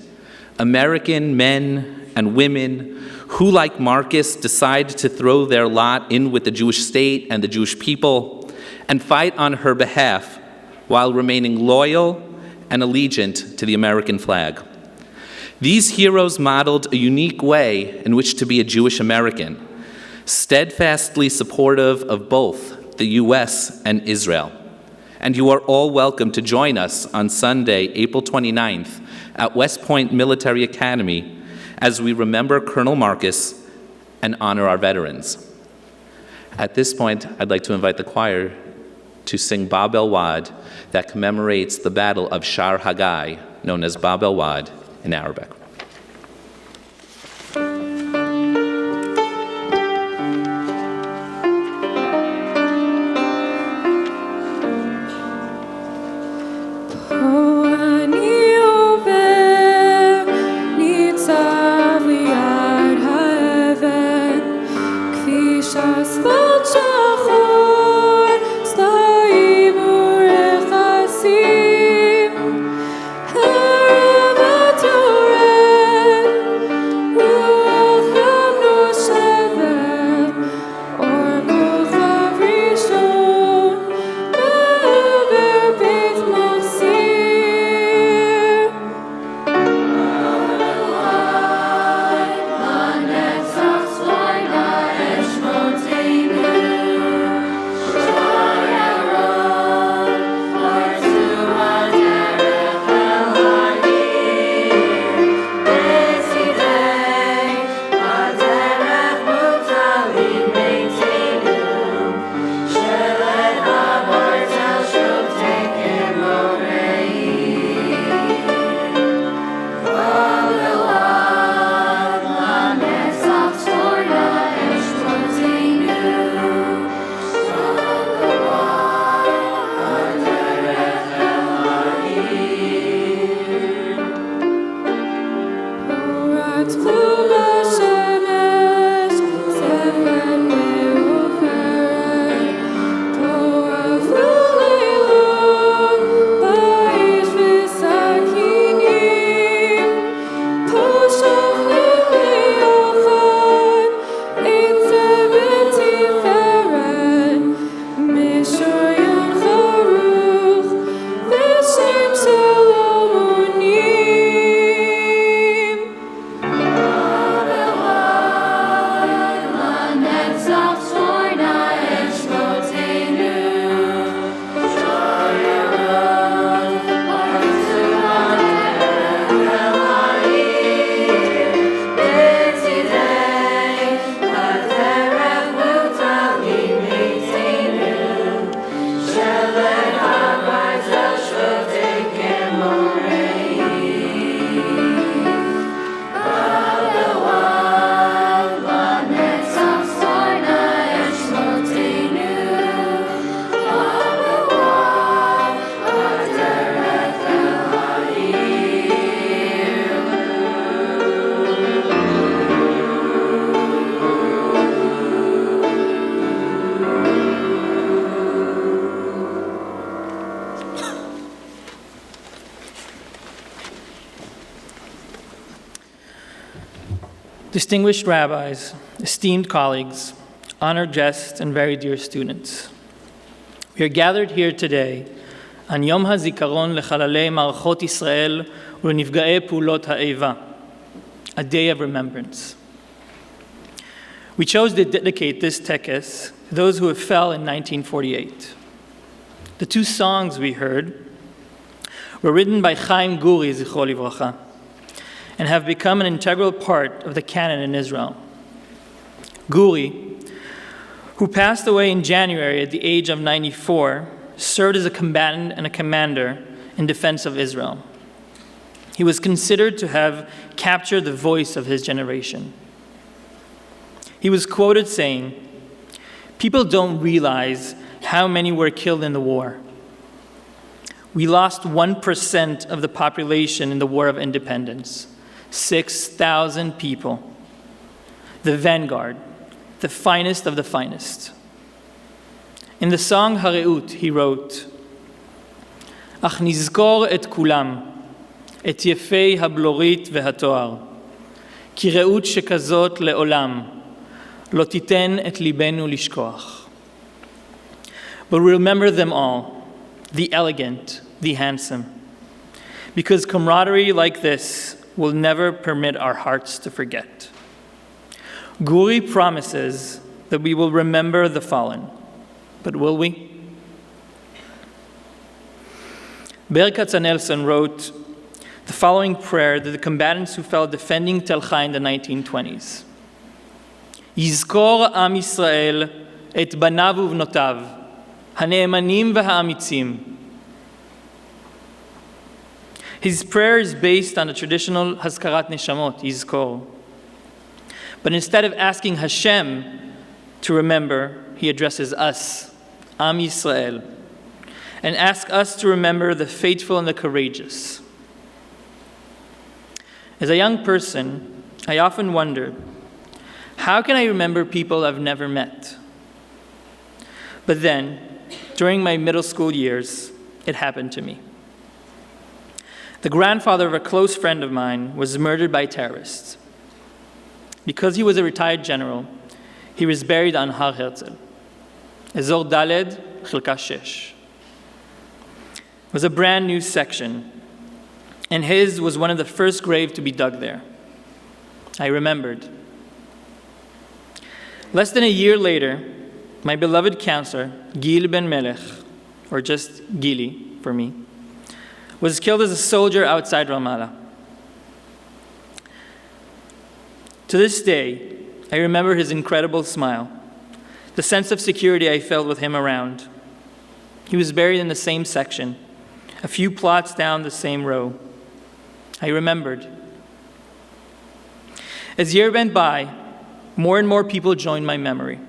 American men and women who, like Marcus, decide to throw their lot in with the Jewish state and the Jewish people and fight on her behalf while remaining loyal and allegiant to the American flag. These heroes modeled a unique way in which to be a Jewish American, steadfastly supportive of both the U.S. and Israel. And you are all welcome to join us on Sunday, April 29th at West Point Military Academy as we remember Colonel Marcus and honor our veterans. At this point, I'd like to invite the choir to sing Bab El Wad that commemorates the Battle of Shar Hagai, known as Bab El Wad in Arabic. Torah distinguished rabbis, esteemed colleagues, honored guests, and very dear students. We are gathered here today on Yom Hazikaron lechalalei Marachot Yisrael ulenifgaei Pulot ha'eva, a day of remembrance. We chose to dedicate this tekes to those who have fell in 1948. The two songs we heard were written by Chaim Guri, Zichro Livracha, and have become an integral part of the canon in Israel. Guri, who passed away in January at the age of 94, served as a combatant and a commander in defense of Israel. He was considered to have captured the voice of his generation. He was quoted saying, "People don't realize how many were killed in the war. We lost 1% of the population in the War of Independence, 6,000 people. The vanguard, the finest of the finest." In the song Hareut, he wrote, "Ach nizkor et kulam, et yefei hablorit vehatoar, ki reut shekazot leolam, lo titen et libenu lishkoach." But remember them all, the elegant, the handsome, because camaraderie like this will never permit our hearts to forget. Guri promises that we will remember the fallen, but will we? Ber Katzenelson wrote the following prayer to the combatants who fell defending Tel Chai in the 1920s. Yizkor Am Yisrael et banav uvnotav, hanemanim v'ha'amitzim. His prayer is based on the traditional Hazkarat Neshamot, Yizkor. But instead of asking Hashem to remember, he addresses us, Am Yisrael, and asks us to remember the faithful and the courageous. As a young person, I often wondered, how can I remember people I've never met? But then, during my middle school years, it happened to me. The grandfather of a close friend of mine was murdered by terrorists. Because he was a retired general, he was buried on Har Herzl, Ezor Daled, Chilka Shesh. It was a brand new section, and his was one of the first graves to be dug there. I remembered. Less than a year later, my beloved counselor, Gil Ben Melech, or just Gili for me, was killed as a soldier outside Ramallah. To this day, I remember his incredible smile, the sense of security I felt with him around. He was buried in the same section, a few plots down the same row. I remembered. As years went by, more and more people joined my memory.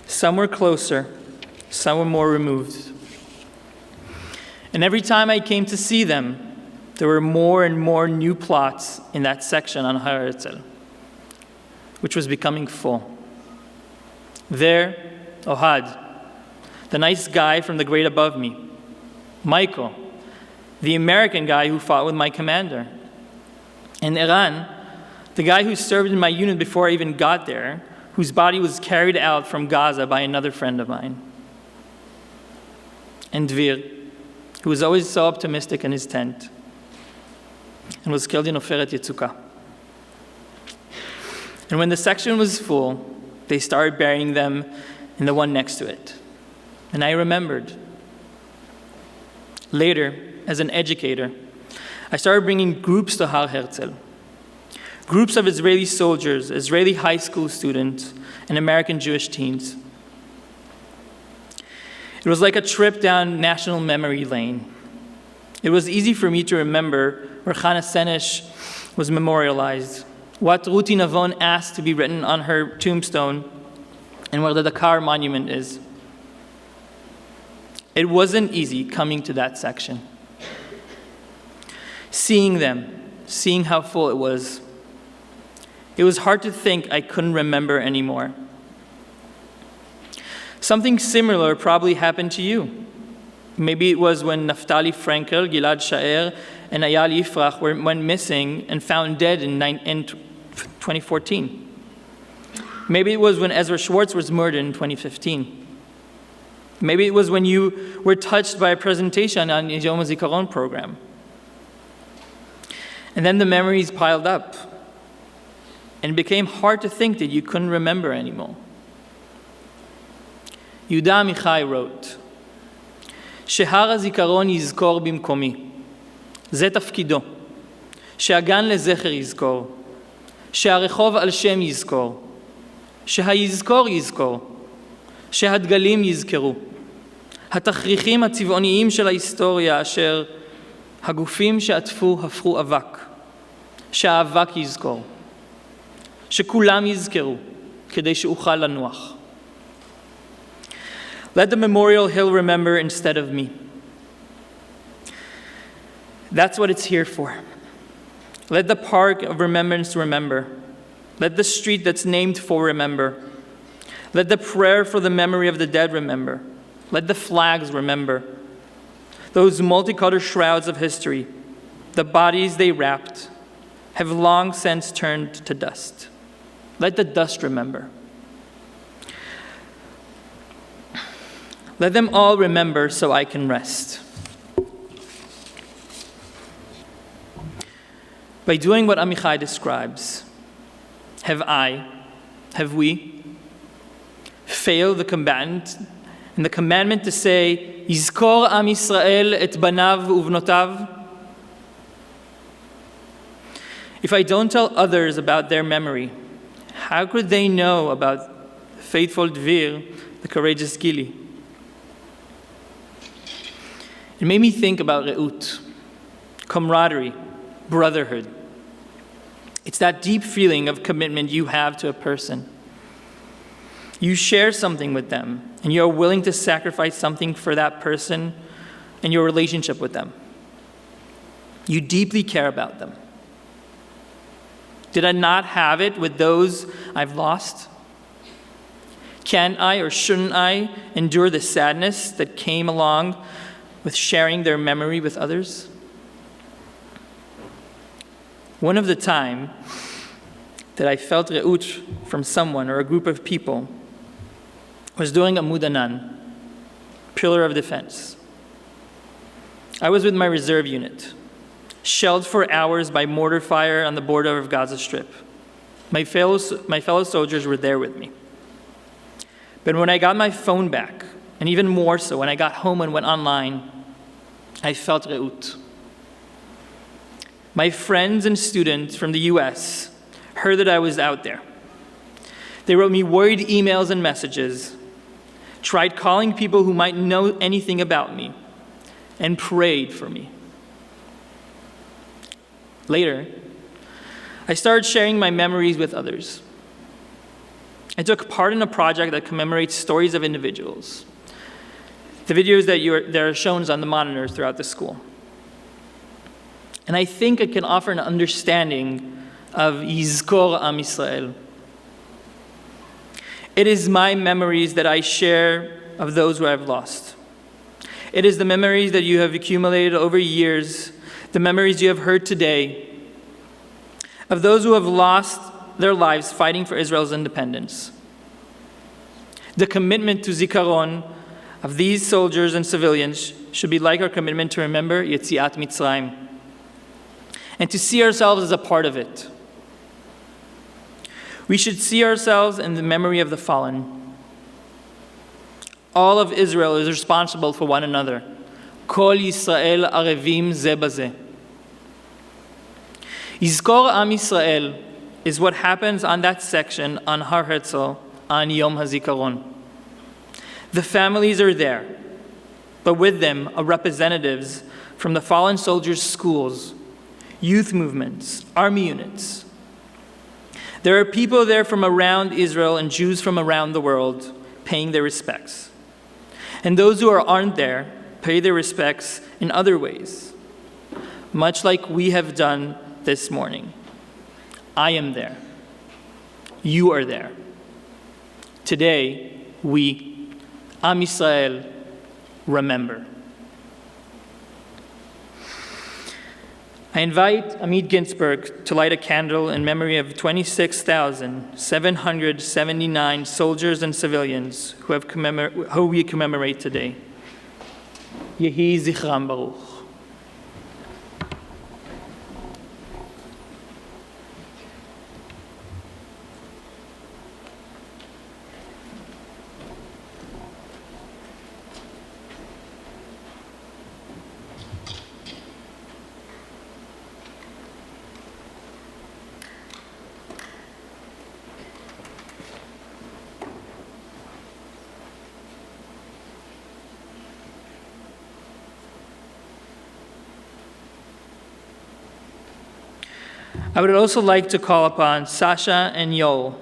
Some were closer, some were more removed. And every time I came to see them, there were more and more new plots in that section on Har Herzl, which was becoming full. There, Ohad, the nice guy from the grade above me. Michael, the American guy who fought with my commander. And Eran, the guy who served in my unit before I even got there, whose body was carried out from Gaza by another friend of mine. And Dvir, who was always so optimistic in his tent and was killed in Oferet Yetzukah. And when the section was full, they started burying them in the one next to it. And I remembered. Later, as an educator, I started bringing groups to Har Herzl. Groups of Israeli soldiers, Israeli high school students, and American Jewish teens. It was like a trip down National Memory Lane. It was easy for me to remember where Chana Senesh was memorialized, what Ruti Navon asked to be written on her tombstone, and where the Dakar monument is. It wasn't easy coming to that section. Seeing them, seeing how full it was hard to think I couldn't remember anymore. Something similar probably happened to you. Maybe it was when Naftali Frankel, Gilad Sha'er, and Ayal Yifrach went missing and found dead in 2014. Maybe it was when Ezra Schwartz was murdered in 2015. Maybe it was when you were touched by a presentation on the Yom Hazikaron program. And then the memories piled up, and it became hard to think that you couldn't remember anymore. Yehuda Amichai wrote, שהר הזיכרון יזכור במקומי, זה תפקידו, שהגן לזכר יזכור, שהרחוב על שם יזכור, שהיזכור יזכור, שהדגלים יזכרו, התכריכים הצבעוניים של ההיסטוריה אשר הגופים שעטפו הפכו אבק, שהאבק יזכור, שכולם יזכרו כדי שאוכל לנוח. Let the memorial hill remember instead of me. That's what it's here for. Let the park of remembrance remember. Let the street that's named for remember. Let the prayer for the memory of the dead remember. Let the flags remember. Those multicolored shrouds of history, the bodies they wrapped, have long since turned to dust. Let the dust remember. Let them all remember so I can rest. By doing what Amichai describes, have we failed the combatant and the commandment to say, Yizkor Am Yisrael et banav uvnotav? If I don't tell others about their memory, how could they know about the faithful Dvir, the courageous Gili? It made me think about re'ut, camaraderie, brotherhood. It's that deep feeling of commitment you have to a person. You share something with them, and you're willing to sacrifice something for that person and your relationship with them. You deeply care about them. Did I not have it with those I've lost? Can I or shouldn't I endure the sadness that came along with sharing their memory with others? One of the time that I felt re'ut from someone or a group of people was during Amud Anan, Pillar of Defense. I was with my reserve unit, shelled for hours by mortar fire on the border of Gaza Strip. My fellow soldiers were there with me. But when I got my phone back, and even more so when I got home and went online, I felt re'ut. My friends and students from the US heard that I was out there. They wrote me worried emails and messages, tried calling people who might know anything about me, and prayed for me. Later, I started sharing my memories with others. I took part in a project that commemorates stories of individuals. The videos that are shown on the monitors throughout the school. And I think it can offer an understanding of Yizkor Am Yisrael. It is my memories that I share of those who I've lost. It is the memories that you have accumulated over years, the memories you have heard today, of those who have lost their lives fighting for Israel's independence. The commitment to Zikaron of these soldiers and civilians should be like our commitment to remember Yetziat Mitzrayim, and to see ourselves as a part of it. We should see ourselves in the memory of the fallen. All of Israel is responsible for one another. Kol Yisrael arevim ze bazeh. Yizkor Am Yisrael is what happens on that section on Har Herzl on Yom Hazikaron. The families are there, but with them are representatives from the fallen soldiers' schools, youth movements, army units. There are people there from around Israel and Jews from around the world paying their respects. And those who aren't there pay their respects in other ways, much like we have done this morning. I am there. You are there. Today, we, Am Yisrael, remember. I invite Amit Ginsburg to light a candle in memory of 26,779 soldiers and civilians who we commemorate today. Yehi Zichram Baruch. I would also like to call upon Sasha and Yol,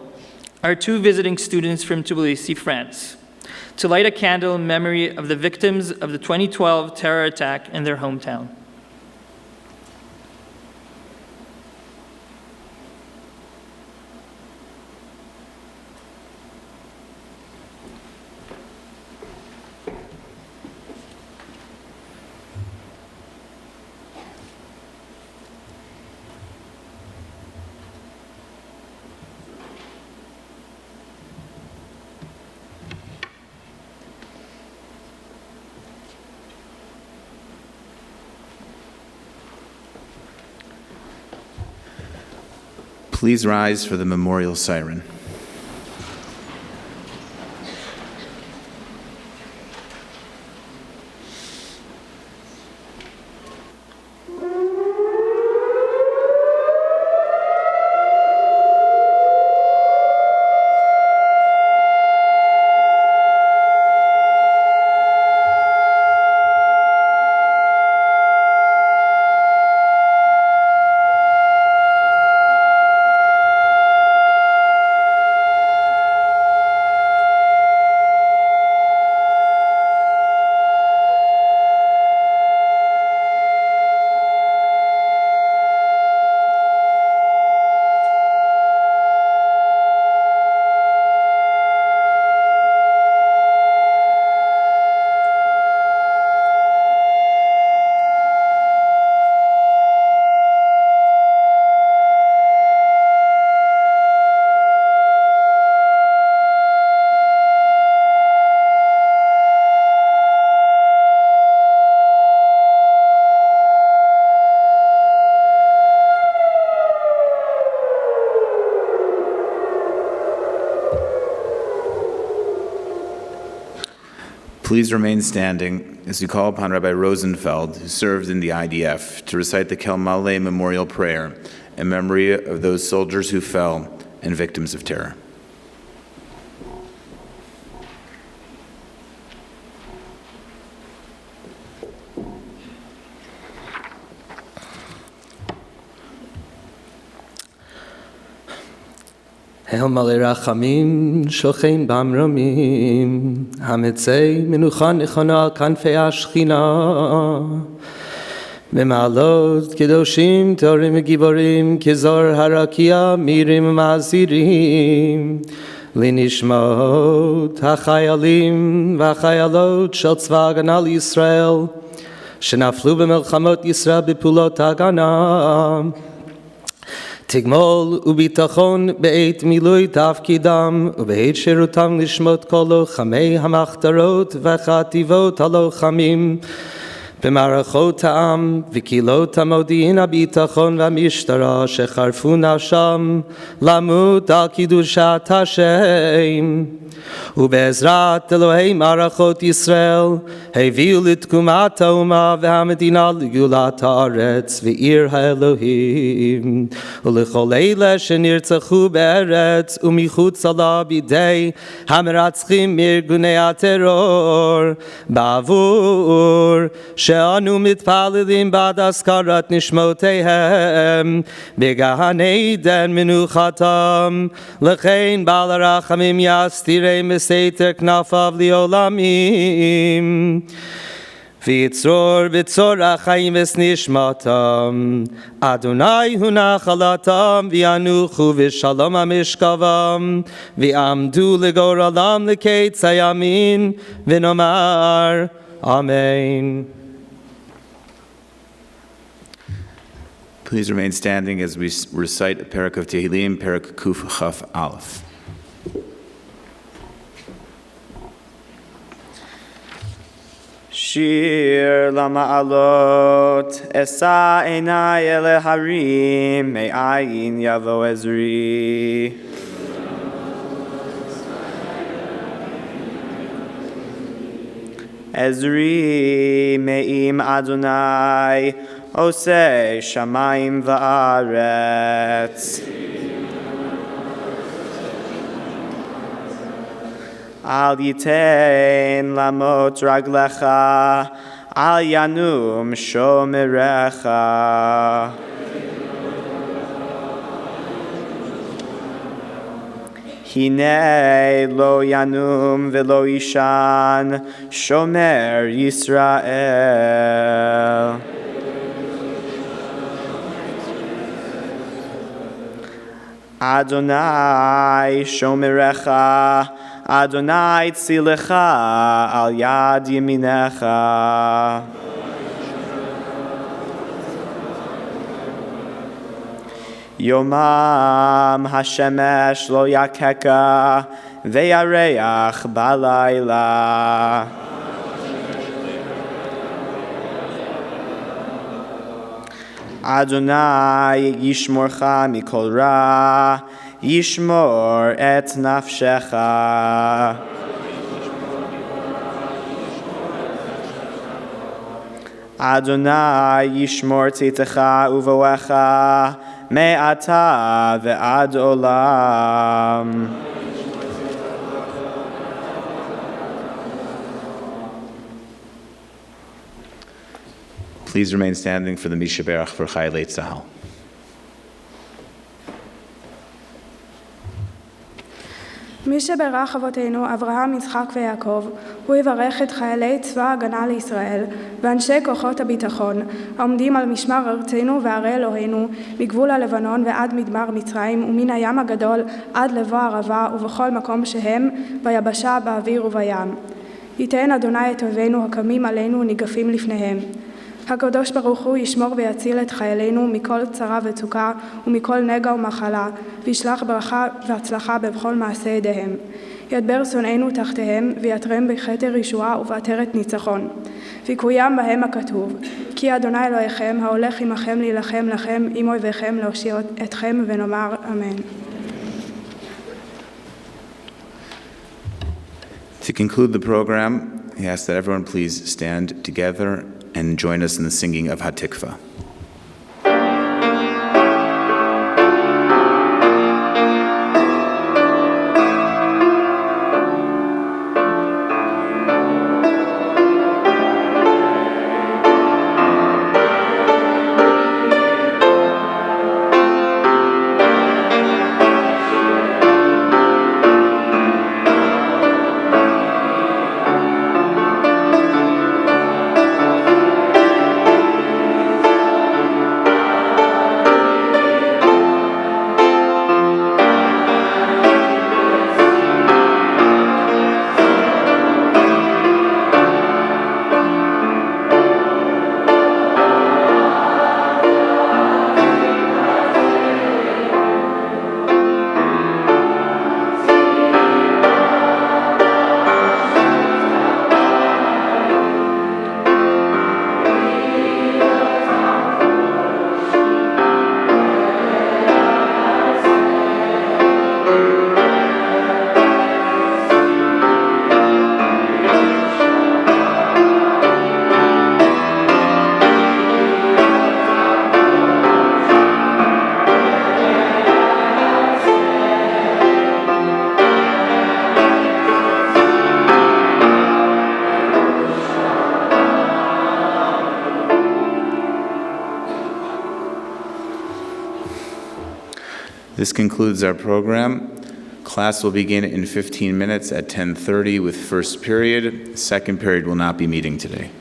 our two visiting students from Tbilisi, France, to light a candle in memory of the victims of the 2012 terror attack in their hometown. Please rise for the memorial siren. Please remain standing as we call upon Rabbi Rosenfeld, who served in the IDF, to recite the Kel Maleh Memorial Prayer in memory of those soldiers who fell and victims of terror. Hail Malei Rachamim, Shochein Bamramim, Hametzei Menucha Nechona Al Kanfei HaShechina, Mema'alot Kedoshim Torim Giborim, Kezor Harakia Mirim Mazirim, Linishmot HaChayalim VaChayalot Shel Tzva Hagana Yisrael, Shenaflu B'Melchamot Yisrael B'Pulot Hagana, Tigmol ubitachon be'et milui tafkidam ube'et shirutam lishmot kol lochamei hamachtarot v'chativot halochamim b'marachot ha'am v'kilot hamodi'in habitachon v'amishtara shecharfu nafsham lamut al kidushat Hashem ובעזרת אלוהי מערכות ישראל הביאו לתקומת האומה והמדינה לגאולת הארץ ועיר האלוהים ולכל אלה שנרצחו בארץ ומחוצה לה בידי המרצחים מארגוני הטרור בעבור שאנו מתפללים בעד הזכרת נשמותיהם בגן עדן מנוחתם לכן בעל הרחמים יסתירם בסתר כנפיו לעולמים ויצרור בצור החיים ונשמתם אדוני הוא נחלתם וינוחו בשלום המשכבם ועמדו לגורלם לקץ הימין ונאמר אמן. Please remain standing as we recite a parak of Tehillim, parak Kuf Chaf Aleph. Shir lama'alot, esa enai ele harim, me'ayin yavo ezri. Ezri me'im Adonai, osei shamayim va'aretz. Al yitein lamot raglecha, al yanum shomerecha. Hine lo yanum velo ishan, shomer Yisrael. Adonai shomerecha, Adonai tzilecha al yad yeminecha. Yomam hashemesh lo yakeka ve'yareach balayla. Adonai yishmorcha mikol ra, yishmor et nafshecha. Adonai yishmor tzitecha uvoecha, me'ata ve'ad olam. Please remain standing for the Mishaberach for Chayalei Tzahal. מי שברך אבותינו אברהם, יצחק ויעקב, הוא יברך את חיילי צבא ההגנה לישראל ואנשי כוחות הביטחון העומדים על משמר ארצנו וערי אלוהינו מגבול הלבנון ועד מדבר מצרים ומן הים הגדול עד לבוא ערבה ובכל מקום שהם ביבשה, באוויר ובים. ייתן אדוני את אויבינו הקמים עלינו וניגפים לפניהם. הקדוש ברוך הוא ישמור ויציל את חיילינו מכל צרה וצוקה ומכל נגע ומחלה, וישלח ברכה והצלחה בכל מעשה ידיהם. ידבר שונאינו תחתיהם, ויתרם בכתר ישועה ובעטרת ניצחון. ויקוים בהם הכתוב, כי אדוני אלוהיכם ההולך עמכם להילחם לכם עם אויביכם להושיע אתכם, ונאמר אמן. To conclude the program, I ask that everyone please stand together and join us in the singing of Hatikva. This concludes our program. Class will begin in 15 minutes at 10:30 with first period. Second period will not be meeting today.